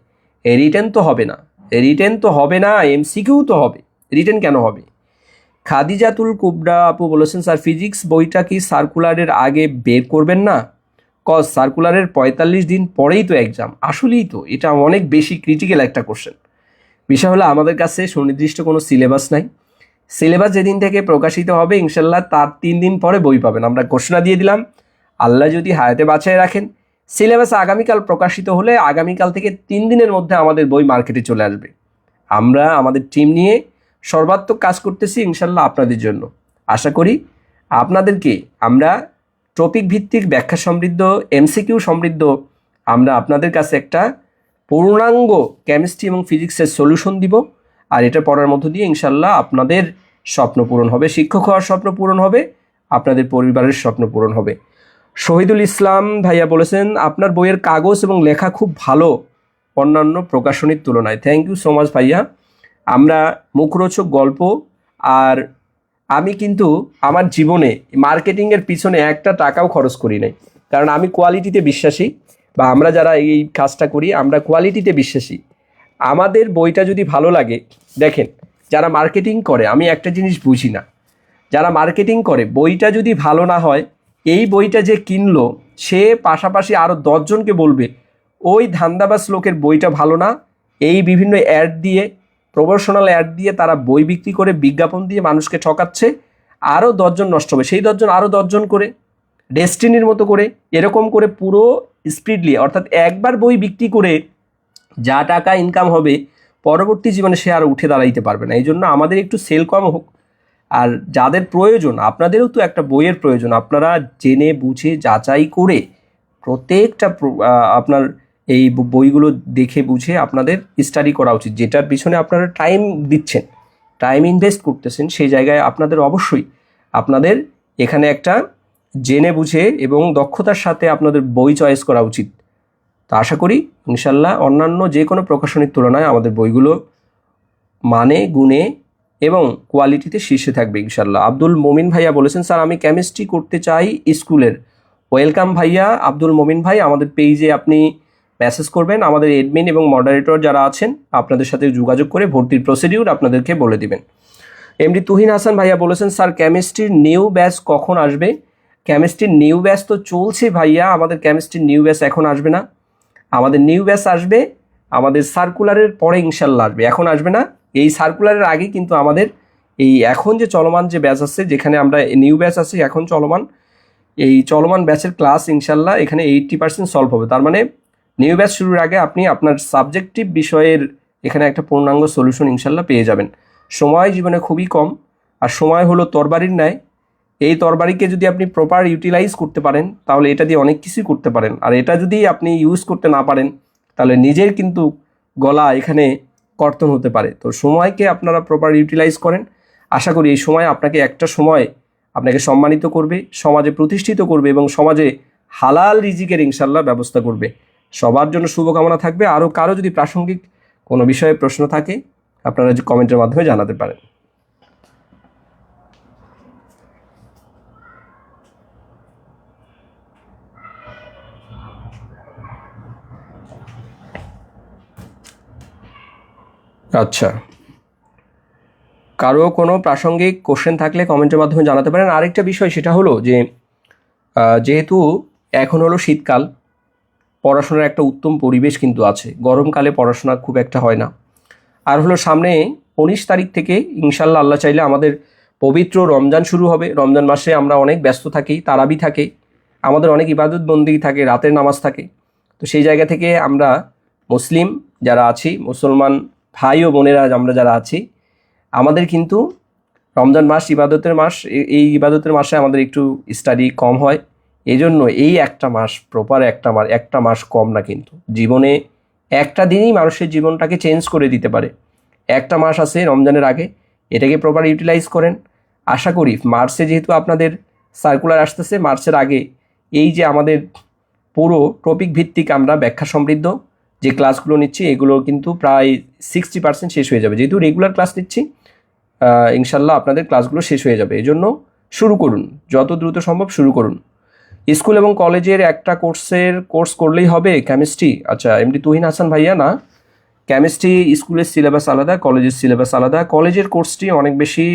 [SPEAKER 1] রিটেন তো হবে না, রিটেন তো হবে না, এমসিকিউ তো হবে, রিটেন কেন হবে? খাদিজাতুল কুবরা আপু বলেছেন, স্যার ফিজিক্স বইটা কি সার্কুলারের আগে বের করবেন না? কজ সার্কুলারের 45 দিন পরেই তো এক্সাম। আসলেই তো এটা অনেক বেশি ক্রিটিক্যাল একটা কোশ্চেন। বিষয় হলো আমাদের কাছে সুনির্দিষ্ট কোনো সিলেবাস নাই। সিলেবাস যেদিন থেকে প্রকাশিত হবে ইনশাল্লাহ তার 3 দিন পরে বই পাবেন। আমরা ঘোষণা দিয়ে দিলাম, আল্লাহ যদি হায়াতে বাঁচায় রাখেন, সিলেবাস আগামীকাল প্রকাশিত হলে আগামীকাল থেকে 3 দিনের মধ্যে আমাদের বই মার্কেটে চলে আসবে। আমরা আমাদের টিম নিয়ে সর্বাত্মক কাজ করতেছি ইনশাল্লাহ আপনাদের জন্য। আশা করি আপনাদেরকে আমরা টপিক ভিত্তিক ব্যাখ্যা সমৃদ্ধ, এমসিকিউ সমৃদ্ধ আমরা আপনাদের কাছে একটা পূর্ণাঙ্গ কেমিস্ট্রি এবং ফিজিক্সের সলিউশন দিব। আর এটা পড়ার মধ্য দিয়ে ইনশাল্লাহ আপনাদের স্বপ্ন পূরণ হবে, শিক্ষক হওয়ার স্বপ্ন পূরণ হবে, আপনাদের পরিবারের স্বপ্ন পূরণ হবে। শহীদুল ইসলাম ভাইয়া বলেছেন, আপনার বইয়ের কাগজ এবং লেখা খুব ভালো অন্যান্য প্রকাশনীর তুলনায়। থ্যাংক ইউ সো মাচ ভাইয়া। আমরা মুখরোচক গল্প, আর আমি কিন্তু আমার জীবনে মার্কেটিংয়ের পিছনে একটা টাকাও খরচ করি নাই, কারণ আমি কোয়ালিটিতে বিশ্বাসী, বা আমরা যারা এই কাজটা করি আমরা কোয়ালিটিতে বিশ্বাসী। আমাদের বইটা যদি ভালো লাগে, দেখেন যারা মার্কেটিং করে, আমি একটা জিনিস বুঝি না, যারা মার্কেটিং করে বইটা যদি ভালো না হয়, এই বইটা যে কিনলো সে পাশাপাশি আরও 10 জনকে বলবে ওই ধান্দাবাজ লোকের বইটা ভালো না। এই বিভিন্ন অ্যাড দিয়ে, প্রমোশনাল অ্যাড দিয়ে তারা বই বিক্রি করে, বিজ্ঞাপন দিয়ে মানুষকে ঠকাচ্ছে, আরও 10 জন নষ্ট হবে, সেই 10 জন আরও 10 জন করে। ডেস্টিনির মতো করে এরকম করে পুরো স্পিডলি, অর্থাৎ একবার বই বিক্রি করে যা টাকা ইনকাম হবে পরবর্তী জীবনে সে আর উঠে দাঁড়াইতে পারবে না। এই জন্য আমাদের একটু সেল কম হোক, আর যাদের প্রয়োজন, আপনাদেরও তো একটা বইয়ের প্রয়োজন, আপনারা জেনে বুঝে যাচাই করে প্রত্যেকটা আপনার এই বইগুলো দেখে বুঝে আপনাদের স্টাডি করা উচিত। যেটার পিছনে আপনারা টাইম দিচ্ছেন, টাইম ইনভেস্ট করতেছেন, সেই জায়গায় আপনাদের অবশ্যই আপনাদের এখানে একটা জেনে বুঝে এবং দক্ষতার সাথে আপনাদের বই চয়েস করা উচিত। তো আশা করি ইনশাল্লাহ অন্যান্য যে কোনো প্রকাশনীর তুলনায় আমাদের বইগুলো মানে, গুণে এবং কোয়ালিটিতে শীর্ষে থাকবে ইনশাল্লাহ। আব্দুল মমিন ভাইয়া বলেছেন, স্যার আমি কেমিস্ট্রি করতে চাই স্কুলের। ওয়েলকাম ভাইয়া আব্দুল মমিন ভাই, আমাদের পেজে আপনি মেসেজ করবেন, আমাদের এডমিন এবং মডারেটর যারা আছেন আপনাদের সাথে যোগাযোগ করে ভর্তির প্রসিডিউর আপনাদেরকে বলে দিবেন। এমডি তুহিন হাসান ভাইয়া বলেছেন, স্যার কেমিস্ট্রির নিউ ব্যাচ কখন আসবে? কেমিস্ট্রির নিউ ব্যাচ তো চলছে ভাইয়া, আমাদের কেমিস্ট্রির নিউ ব্যাচ এখন আসবে না। আমাদের নিউ ব্যাচ আসবে আমাদের সার্কুলারের পরে ইনশাল্লাহ আসবে, এখন আসবে না। এই সার্কুলারের আগে কিন্তু আমাদের এই এখন যে চলমান যে ব্যাচ আছে, যেখানে আমরা নিউ ব্যাচ আছে এখন চলমান, এই চলমান ব্যাচের ক্লাস ইনশাল্লাহ এখানে 80% সলভ হবে। তার মানে নিউ ব্যাচ শুরুর আগে আপনি আপনার সাবজেক্টিভ বিষয়ের এখানে একটা পূর্ণাঙ্গ সলিউশন ইনশাল্লাহ পেয়ে যাবেন। সময় জীবনে খুবই কম, আর সময় হলো তরবারির ন্যায়। এই তরবারিকে যদি আপনি প্রপার ইউটিলাইজ করতে পারেন তাহলে এটা দিয়ে অনেক কিছুই করতে পারেন, আর এটা যদি আপনি ইউজ করতে না পারেন তাহলে নিজের কিন্তু গলা এখানে কর্তন হতে পারে। তো সময়কে আপনারা প্রপার ইউটিলাইজ করেন, আশা করি এই সময় আপনাকে একটা সময় আপনাকে সম্মানিত করবে, সমাজে প্রতিষ্ঠিত করবে এবং সমাজে হালাল রিজিকের ইনশাল্লাহ ব্যবস্থা করবে। সবার জন্য শুভকামনা থাকবে। আরও কারো যদি প্রাসঙ্গিক কোনো বিষয়ে প্রশ্ন থাকে আপনারা যে কমেন্টের মাধ্যমে জানাতে পারেন। আচ্ছা, কারো কোনো প্রাসঙ্গিক কোশ্চেন থাকলে কমেন্টের মাধ্যমে জানাতে পারেন। আরেকটা বিষয় সেটা হলো যে যেহেতু এখন হলো শীতকাল, পড়াশোনার একটা উত্তম পরিবেশ কিন্তু আছে, গরমকালে পড়াশোনা খুব একটা হয় না। আর হলো সামনে 19 তারিখ থেকে ইনশাল্লাহ আল্লাহ চাইলে আমাদের পবিত্র রমজান শুরু হবে। রমজান মাসে আমরা অনেক ব্যস্ত থাকি, তারাবি থাকে, আমাদের অনেক ইবাদত বন্দেগী থাকে, রাতের নামাজ থাকে। তো সেই জায়গা থেকে আমরা মুসলিম যারা আছি, মুসলমান ভাই ও বোনেরা আমরা যারা আছি, আমাদের কিন্তু রমজান মাস ইবাদতের মাস, এই ইবাদতের মাসে আমাদের একটু স্টাডি কম হয়। এই জন্য এই একটা মাস প্রপার একটা মাস কম না, কিন্তু জীবনে একটা দিনই মানুষের জীবনটাকে চেঞ্জ করে দিতে পারে। একটা মাস আছে রমজানের আগে, এটাকে প্রপার ইউটিলাইজ করেন। আশা করি মার্চে যেহেতু আপনাদের সার্কুলার আসতেছে, মার্চের আগে এই যে আমাদের পুরো টপিক ভিত্তিক আমরা ব্যাখ্যা সমৃদ্ধ যে ক্লাসগুলো নিচ্ছি এগুলো কিন্তু প্রায় 60% শেষ হয়ে যাবে। যেহেতু রেগুলার ক্লাস নিচ্ছি ইনশাল্লাহ আপনাদের ক্লাসগুলো শেষ হয়ে যাবে। এই জন্য শুরু করুন, যত দ্রুত সম্ভব শুরু করুন। স্কুল এবং কলেজের একটা কোর্স করলেই হবে কেমিস্ট্রি? আচ্ছা এমডি তুহিন হাসান ভাইয়া, না, কেমিস্ট্রি স্কুলের সিলেবাস আলাদা, কলেজের সিলেবাস আলাদা। কলেজের কোর্সটি অনেক বেশি,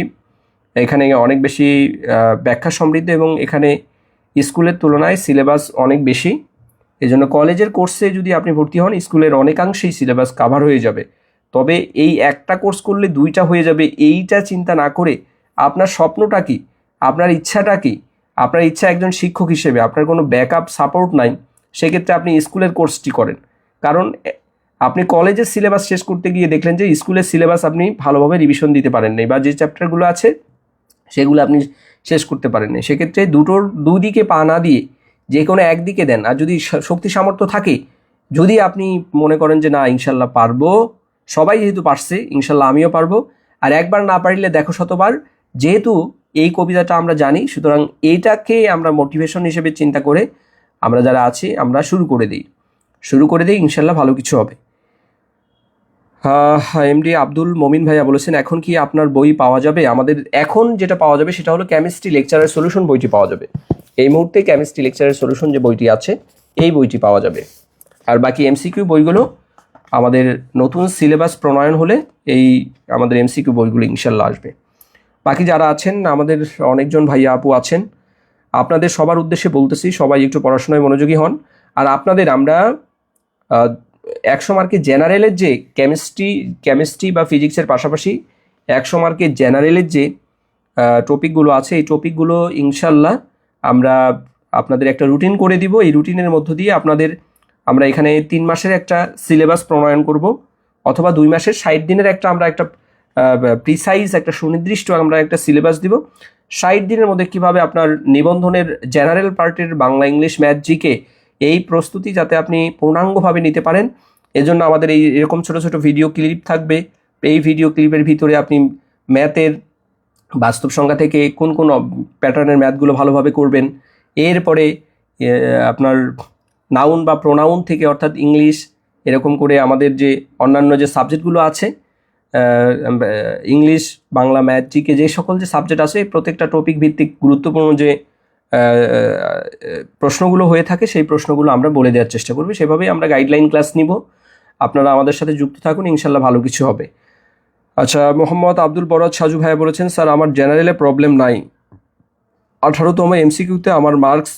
[SPEAKER 1] এখানে অনেক বেশি ব্যাখ্যা সমৃদ্ধ এবং এখানে স্কুলের তুলনায় সিলেবাস অনেক বেশি। এই জন্য কলেজের কোর্সে যদি আপনি ভর্তি হন স্কুলের অনেকাংশেই সিলেবাস কাভার হয়ে যাবে। তবে এই একটা কোর্স করলে দুইটা হয়ে যাবে এইটা চিন্তা না করে আপনার স্বপ্নটা কি, আপনার ইচ্ছাটা কি, আপনার ইচ্ছা একজন শিক্ষক হিসেবে, আপনার কোনো ব্যাকআপ সাপোর্ট নাই, সেক্ষেত্রে আপনি স্কুলের কোর্সটি করেন। কারণ আপনি কলেজের সিলেবাস শেষ করতে গিয়ে দেখলেন যে স্কুলের সিলেবাস আপনি ভালোভাবে রিভিশন দিতে পারেন নাই, বা যে চ্যাপ্টারগুলো আছে সেগুলো আপনি শেষ করতে পারেন নাই। সেক্ষেত্রে দুদিকে পা না দিয়ে যে কোনো একদিকে দেন। আর যদি শক্তি সামর্থ্য থাকে, যদি আপনি মনে করেন যে না ইনশাল্লাহ পারবো, সবাই যেহেতু পারছে ইনশাল্লাহ আমিও পারবো, আর একবার না পারলে দেখো শতবার, যেহেতু এই কবিতাটা আমরা জানি, সুতরাং এইটাকে আমরা মোটিভেশন হিসেবে চিন্তা করে আমরা যারা আছি আমরা শুরু করে দিই ইনশাল্লাহ ভালো কিছু হবে। এমডি আব্দুল মমিন ভাইয়া বলেছেন, এখন কি আপনার বই পাওয়া যাবে? আমাদের এখন যেটা পাওয়া যাবে সেটা হলো কেমিস্ট্রি লেকচারের সলিউশন বইটি পাওয়া যাবে। এই মুহূর্তে কেমিস্ট্রি লেকচারের সলিউশন যে বইটি আছে এই বইটি পাওয়া যাবে। আর বাকি এমসিকিউ বইগুলো আমাদের নতুন সিলেবাস প্রণয়ন হলে এই আমাদের এমসিকিউ বইগুলো ইনশাল্লাহ আসবে। বাকি যারা আছেন আমাদের অনেকজন ভাইয়া আপু আছেন, আপনাদের সবার উদ্দেশ্যে বলতেছি সবাই একটু পড়াশোনায় মনোযোগী হন। আর আপনাদের আমরা 100 মার্কের জেনারেলের যে কেমিস্ট্রি বা ফিজিক্সের পাশাপাশি 100 মার্কের জেনারেলের যে টপিকগুলো আছে এই টপিকগুলো ইনশাল্লাহ আমরা আপনাদের একটা রুটিন করে দিব। এই রুটিনের মধ্য দিয়ে আমরা এখানে 3 মাসের একটা সিলেবাস প্রণয়ন করব, অথবা 2 মাসের 60 দিনের আমরা একটা প্রিসাইজ একটা সুনির্দিষ্ট আমরা একটা সিলেবাস দিব। 60 দিনের মধ্যে কিভাবে আপনার নিবন্ধনের জেনারেল পার্টের বাংলা, ইংলিশ, ম্যাথ, জিকে এই প্রস্তুতি যাতে আপনি পূর্ণাঙ্গভাবে নিতে পারেন, এজন্য আমাদের এরকম ছোট ছোট ভিডিও ক্লিপ থাকবে। এই ভিডিও ক্লিপের ভিতরে আপনি ম্যাথের বাস্তব সংখ্যা থেকে কোন কোন প্যাটার্নের ম্যাথগুলো ভালোভাবে করবেন, এরপরে আপনার নাউন বা প্রোনাউন থেকে অর্থাৎ ইংলিশ, এরকম করে আমাদের যে অন্যান্য যে সাবজেক্টগুলো আছে, ইংলিশ, বাংলা, ম্যাথ, জিকে যে সকল যে সাবজেক্ট আছে, প্রত্যেকটা টপিক ভিত্তিক গুরুত্বপূর্ণ যে প্রশ্নগুলো হয়ে থাকে সেই প্রশ্নগুলো আমরা বলে দেওয়ার চেষ্টা করব। সেভাবেই আমরা গাইডলাইন ক্লাস নিব। আপনারা আমাদের সাথে যুক্ত থাকুন, ইনশাল্লাহ ভালো কিছু হবে। আচ্ছা, মোহাম্মদ আব্দুল বরাদ সাজু ভাইয়া বলেছেন, স্যার আমার জেনারেলে প্রবলেম নাই, 18তম এমসিকিউতে আমার মার্কস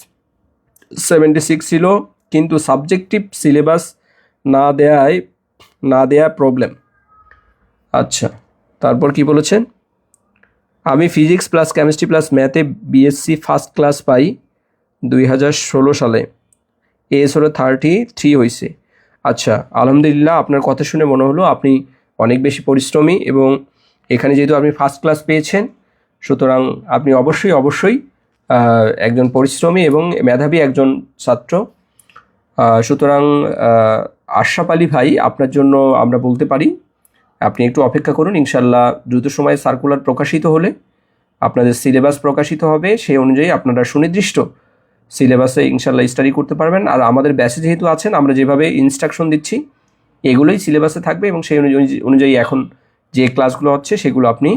[SPEAKER 1] 76 ছিল, কিন্তু সাবজেক্টিভ সিলেবাস না দেয়া প্রবলেম। আচ্ছা, তারপর কি বলেছেন, আমি ফিজিক্স প্লাস কেমিস্ট্রি প্লাস ম্যাথে বিএসসি ফার্স্ট ক্লাস পাই 2016 সালে, এস হলো 33 হয়েছে। আচ্ছা, আলহামদুলিল্লাহ, আপনার কথা শুনে মনে হলো আপনি অনেক বেশি পরিশ্রমী, এবং এখানে যেহেতু আপনি ফার্স্ট ক্লাস পেয়েছেন, সুতরাং আপনি অবশ্যই একজন পরিশ্রমী এবং মেধাবী একজন ছাত্র। সুতরাং আশরাফ আলী ভাই, আপনার জন্য আমরা বলতে পারি আপনি একটু অপেক্ষা করুন, ইনশাল্লাহ দ্রুত সময়ে সার্কুলার প্রকাশিত হলে আপনাদের সিলেবাস প্রকাশিত হবে, সেই অনুযায়ী আপনারা সুনির্দিষ্ট সিলেবাসে ইনশাল্লাহ স্টাডি করতে পারবেন। আর আমাদের ব্যাচে যেহেতু আছেন, আমরা যেভাবে ইনস্ট্রাকশন দিচ্ছি এগুলোই সিলেবাসে থাকবে, এবং সেই অনুযায়ী এখন যে ক্লাসগুলো হচ্ছে সেগুলো আপনি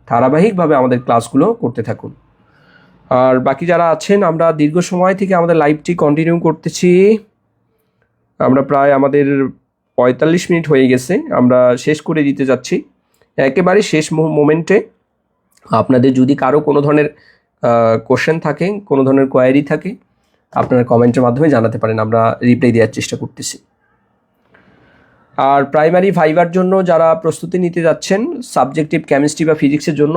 [SPEAKER 1] ধারাবাহিকভাবে আমাদের ক্লাসগুলো করতে থাকুন। আর বাকি যারা আছেন, আমরা দীর্ঘ সময় থেকে আমাদের লাইভটি কন্টিনিউ করতেছি। আমরা প্রায় আমাদের 45 মিনিট হয়ে গেছে, আমরা শেষ করে দিতে যাচ্ছি। একেবারে শেষ মোমেন্টে আপনাদের যদি কারো কোনো ধরনের কোশ্চেন থাকে, কোনো ধরনের কোয়ারি থাকে, আপনারা কমেন্টের মাধ্যমে জানাতে পারেন, আমরা রিপ্লাই দেওয়ার চেষ্টা করতেছি। আর প্রাইমারি ভাইবার জন্য যারা প্রস্তুতি নিতে যাচ্ছেন, সাবজেক্টিভ কেমিস্ট্রি বা ফিজিক্সের জন্য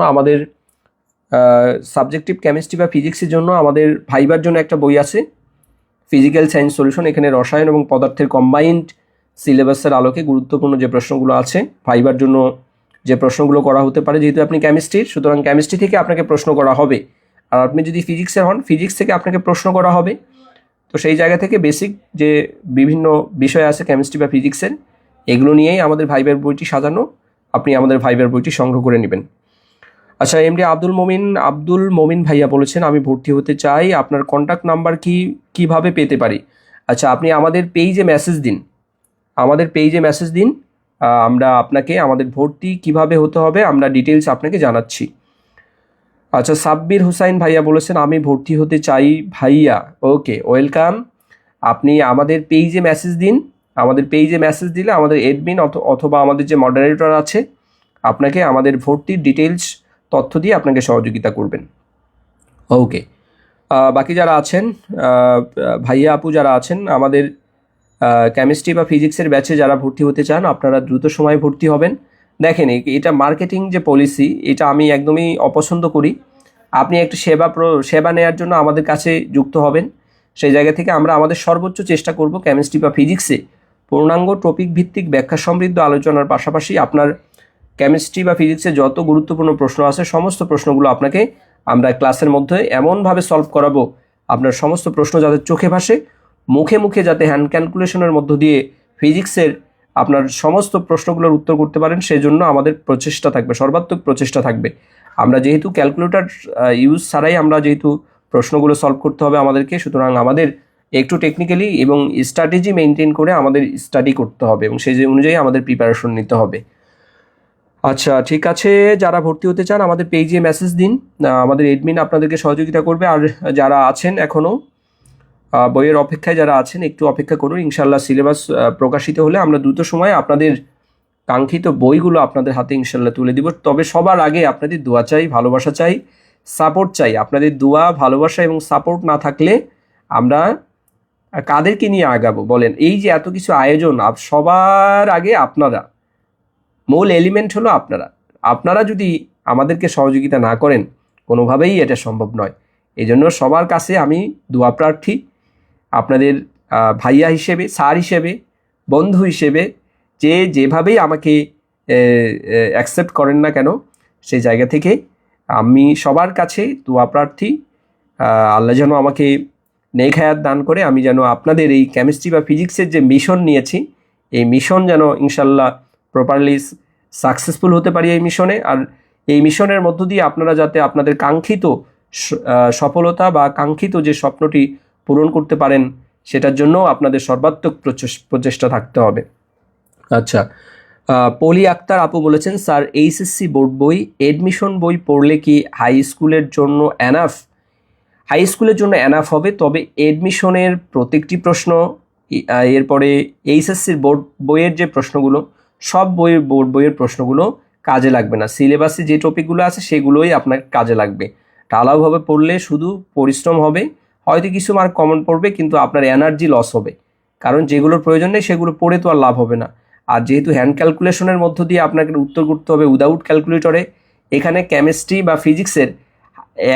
[SPEAKER 1] আমাদের ভাইবার জন্য একটা বই আছে, ফিজিক্যাল সায়েন্স সলিউশন। এখানে রসায়ন এবং পদার্থের কম্বাইন্ড সিলেবাসের আলোকে গুরুত্বপূর্ণ যে প্রশ্নগুলো আছে, ভাইবার জন্য যে প্রশ্নগুলো করা হতে পারে, যেহেতু আপনি কেমিস্ট্রির, সুতরাং কেমিস্ট্রি থেকে আপনাকে প্রশ্ন করা হবে। আর আপনি যদি ফিজিক্সের হন, ফিজিক্স থেকে আপনাকে প্রশ্ন করা হবে। তো সেই জায়গা থেকে বেসিক যে বিভিন্ন বিষয় আছে কেমিস্ট্রি বা ফিজিক্সের, এগুলো নিয়েই আমাদের ভাইবার বইটি সাজানো। আপনি আমাদের ভাইবার বইটি সংগ্রহ করে নেবেন। আচ্ছা, এমডি আব্দুল মমিন ভাইয়া বলেছেন, আমি ভর্তি হতে চাই, আপনার কন্ট্যাক্ট নাম্বার কিভাবে পেতে পারি? আচ্ছা, আপনি আমাদের পেজে মেসেজ দিন, আমরা আপনাকে আমাদের ভর্তি কিভাবে হতে হবে আমরা ডিটেলস আপনাকে জানাচ্ছি। আচ্ছা, সাব্বির হুসাইন ভাইয়া বলেছেন, আমি ভর্তি হতে চাই ভাইয়া। ওকে, ওয়েলকাম। আপনি আমাদের পেজে মেসেজ দিন, আমাদের পেজে মেসেজ দিলে আমাদের এডমিন অথবা আমাদের যে মডারেটর আছে আপনাকে আমাদের ভর্তির ডিটেলস তথ্য দিয়ে আপনাকে সহযোগিতা করবেন। ওকে, বাকি যারা আছেন, ভাইয়া আপু যারা আছেন আমাদের কেমিস্ট্রি বা ফিজিক্সের ব্যাচে যারা ভর্তি হতে চান, আপনারা দ্রুত সময়ে ভর্তি হবেন। দেখেন, এটা মার্কেটিং যে পলিসি, এটা আমি একদমই অপছন্দ করি। আপনি একটু সেবা নেওয়ার জন্য আমাদের কাছে যুক্ত হবেন, সেই জায়গা থেকে আমরা আমাদের সর্বোচ্চ চেষ্টা করব কেমিস্ট্রি বা ফিজিক্সে পূর্ণাঙ্গ টপিক ভিত্তিক ব্যাখ্যা সমৃদ্ধ আলোচনার পাশাপাশি আপনার কেমিস্ট্রি বা ফিজিক্সে যত গুরুত্বপূর্ণ প্রশ্ন আছে সমস্ত প্রশ্নগুলো আপনাকে আমরা ক্লাসের মধ্যে এমনভাবে সলভ করাবো, আপনার সমস্ত প্রশ্ন যাতে চোখে ভাসে, মুখে যাতে হ্যান্ড ক্যালকুলেশনের মধ্য দিয়ে ফিজিক্সের আপনার সমস্ত প্রশ্নগুলোর উত্তর করতে পারেন, সেজন্য আমাদের প্রচেষ্টা থাকবে, সর্বাত্মক প্রচেষ্টা থাকবে। আমরা যেহেতু ক্যালকুলেটর ইউজ ছাড়াই আমরা যেহেতু প্রশ্নগুলো সলভ করতে হবে আমাদেরকে, সুতরাং আমাদের একটু টেকনিক্যালি এবং স্ট্র্যাটেজি মেনটেন করে আমাদের স্টাডি করতে হবে, এবং সেই অনুযায়ী আমাদের প্রিপারেশন নিতে হবে। আচ্ছা, ঠিক আছে, যারা ভর্তি হতে চান আমাদের পেজে মেসেজ দিন, আমাদের এডমিন আপনাদেরকে সহযোগিতা করবে। আর যারা আছেন এখনও বইয়ের অপেক্ষায় যারা আছেন, একটু অপেক্ষা করুন, ইনশাল্লাহ সিলেবাস প্রকাশিত হলে আমরা দ্রুত সময়ে আপনাদের কাঙ্ক্ষিত বইগুলো আপনাদের হাতে ইনশাল্লাহ তুলে দিব। তবে সবার আগে আপনাদের দোয়া চাই, ভালোবাসা চাই, সাপোর্ট চাই। আপনাদের দোয়া, ভালোবাসা এবং সাপোর্ট না থাকলে আমরা কাদেরকে নিয়ে আগাবো বলেন? এই যে এত কিছু আয়োজন, সবার আগে আপনারা, মূল এলিমেন্ট হলো আপনারা যদি আমাদেরকে সহযোগিতা না করেন, কোনোভাবেই এটা সম্ভব নয়। এই জন্য সবার কাছে আমি দোয়া প্রার্থী, আপনাদের ভাইয়া হিসেবে, স্যার হিসেবে, বন্ধু হিসেবে, যেভাবেই আমাকে অ্যাকসেপ্ট করেন না কেন, সেই জায়গা থেকে আমি সবার কাছে দোয়া প্রার্থী, আল্লাহ যেন আমাকে নেক হায়াত দান করে আমি যেন আপনাদের এই কেমিস্ট্রি বা ফিজিক্সের যে মিশন নিয়েছি, এই মিশন যেন ইনশাল্লাহ প্রপারলি সাকসেসফুল হতে পারি এই মিশনে। আর এই মিশনের মধ্য দিয়ে আপনারা যাতে আপনাদের কাঙ্ক্ষিত সফলতা বা কাঙ্ক্ষিত যে স্বপ্নটি পূরণ করতে পারেন, সেটার জন্য আপনাদের সর্বাত্মক প্রচেষ্টা থাকতে হবে। আচ্ছা, পলি আক্তার আপু বলেছেন, স্যার এইচএসসি বোর্ড বই, এডমিশন বই পড়লে কি হাই স্কুলের জন্য এনাফ? হাই স্কুলের জন্য এনাফ হবে, তবে এডমিশনের প্রত্যেকটি প্রশ্ন, এরপরে এইচএসসির বোর্ড বইয়ের যে প্রশ্নগুলো, সব বোর্ড বইয়ের প্রশ্নগুলো কাজে লাগবে না। সিলেবাসে যে টপিকগুলো আছে সেগুলোই আপনার কাজে লাগবে। ঢালাওভাবে পড়লে শুধু পরিশ্রম হবে, হয়তো কিছু মার্ক কমন পড়বে, কিন্তু আপনার এনার্জি লস হবে, কারণ যেগুলোর প্রয়োজন নেই সেগুলো পড়ে তো আর লাভ হবে না। আর যেহেতু হ্যান্ড ক্যালকুলেশনের মধ্য দিয়ে আপনাকে উত্তর করতে হবে উইদাউট ক্যালকুলেটরে, এখানে কেমিস্ট্রি বা ফিজিক্সের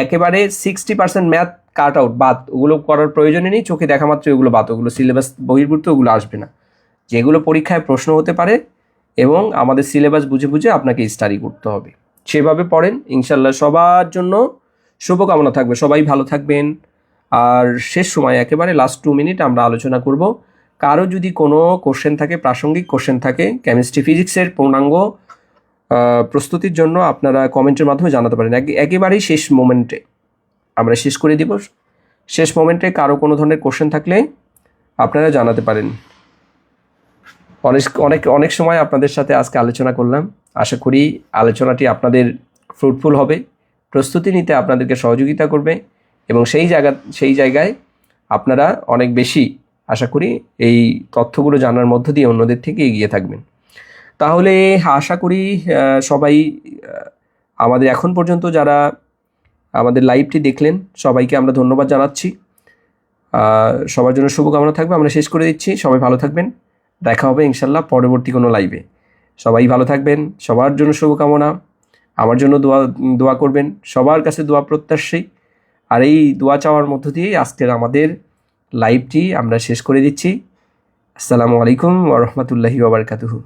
[SPEAKER 1] একেবারে 60% ম্যাথ কাট আউট, বাদ, ওগুলো করার প্রয়োজনই নেই, চোখে দেখা মাত্র ওগুলো বাদ, ওগুলো সিলেবাস বহির্ভূত, ওগুলো আসবে না। যেগুলো পরীক্ষায় প্রশ্ন হতে পারে এবং আমাদের সিলেবাস বুঝে বুঝে আপনাকে স্টাডি করতে হবে, সেভাবে পড়েন। ইনশাল্লাহ সবার জন্য শুভকামনা থাকবে, সবাই ভালো থাকবেন। আর শেষ সময় একেবারে লাস্ট 2 মিনিট আমরা আলোচনা করব, কারো যদি কোনো কোশ্চেন থাকে, প্রাসঙ্গিক কোশ্চেন থাকে কেমিস্ট্রি ফিজিক্সের পূর্ণাঙ্গ প্রস্তুতির জন্য, আপনারা কমেন্টের মাধ্যমে জানাতে পারেন। একেবারেই শেষ মোমেন্টে আমরা শেষ করে দিব। শেষ মোমেন্টে কারো কোনো ধরনের কোশ্চেন থাকলে আপনারা জানাতে পারেন। অনেক সময় আপনাদের সাথে আজকে আলোচনা করলাম, আশা করি আলোচনাটি আপনাদের ফ্রুটফুল হবে, প্রস্তুতি নিতে আপনাদেরকে সহযোগিতা করবে, এবং সেই জায়গায় আপনারা অনেক বেশি, আশা করি, এই তথ্যগুলো জানার মধ্য দিয়ে অন্যদের থেকে এগিয়ে থাকবেন। তাহলে আশা করি সবাই, আমাদের এখন পর্যন্ত যারা আমাদের লাইভটি দেখলেন, সবাইকে আমরা ধন্যবাদ জানাচ্ছি। সবার জন্য শুভকামনা থাকবে, আমরা শেষ করে দিচ্ছি। সবাই ভালো থাকবেন, দেখা হবে ইনশাল্লাহ পরবর্তী কোনো লাইভে। সবাই ভালো থাকবেন, সবার জন্য শুভকামনা, আমার জন্য দোয়া করবেন, সবার কাছে দোয়া প্রত্যাশী। আর এই দোয়া চাওয়ার মধ্য দিয়েই আজকের আমাদের লাইভটি আমরা শেষ করে দিচ্ছি। আসসালামু আলাইকুম ওয়া রাহমাতুল্লাহি ওয়া বারাকাতুহু।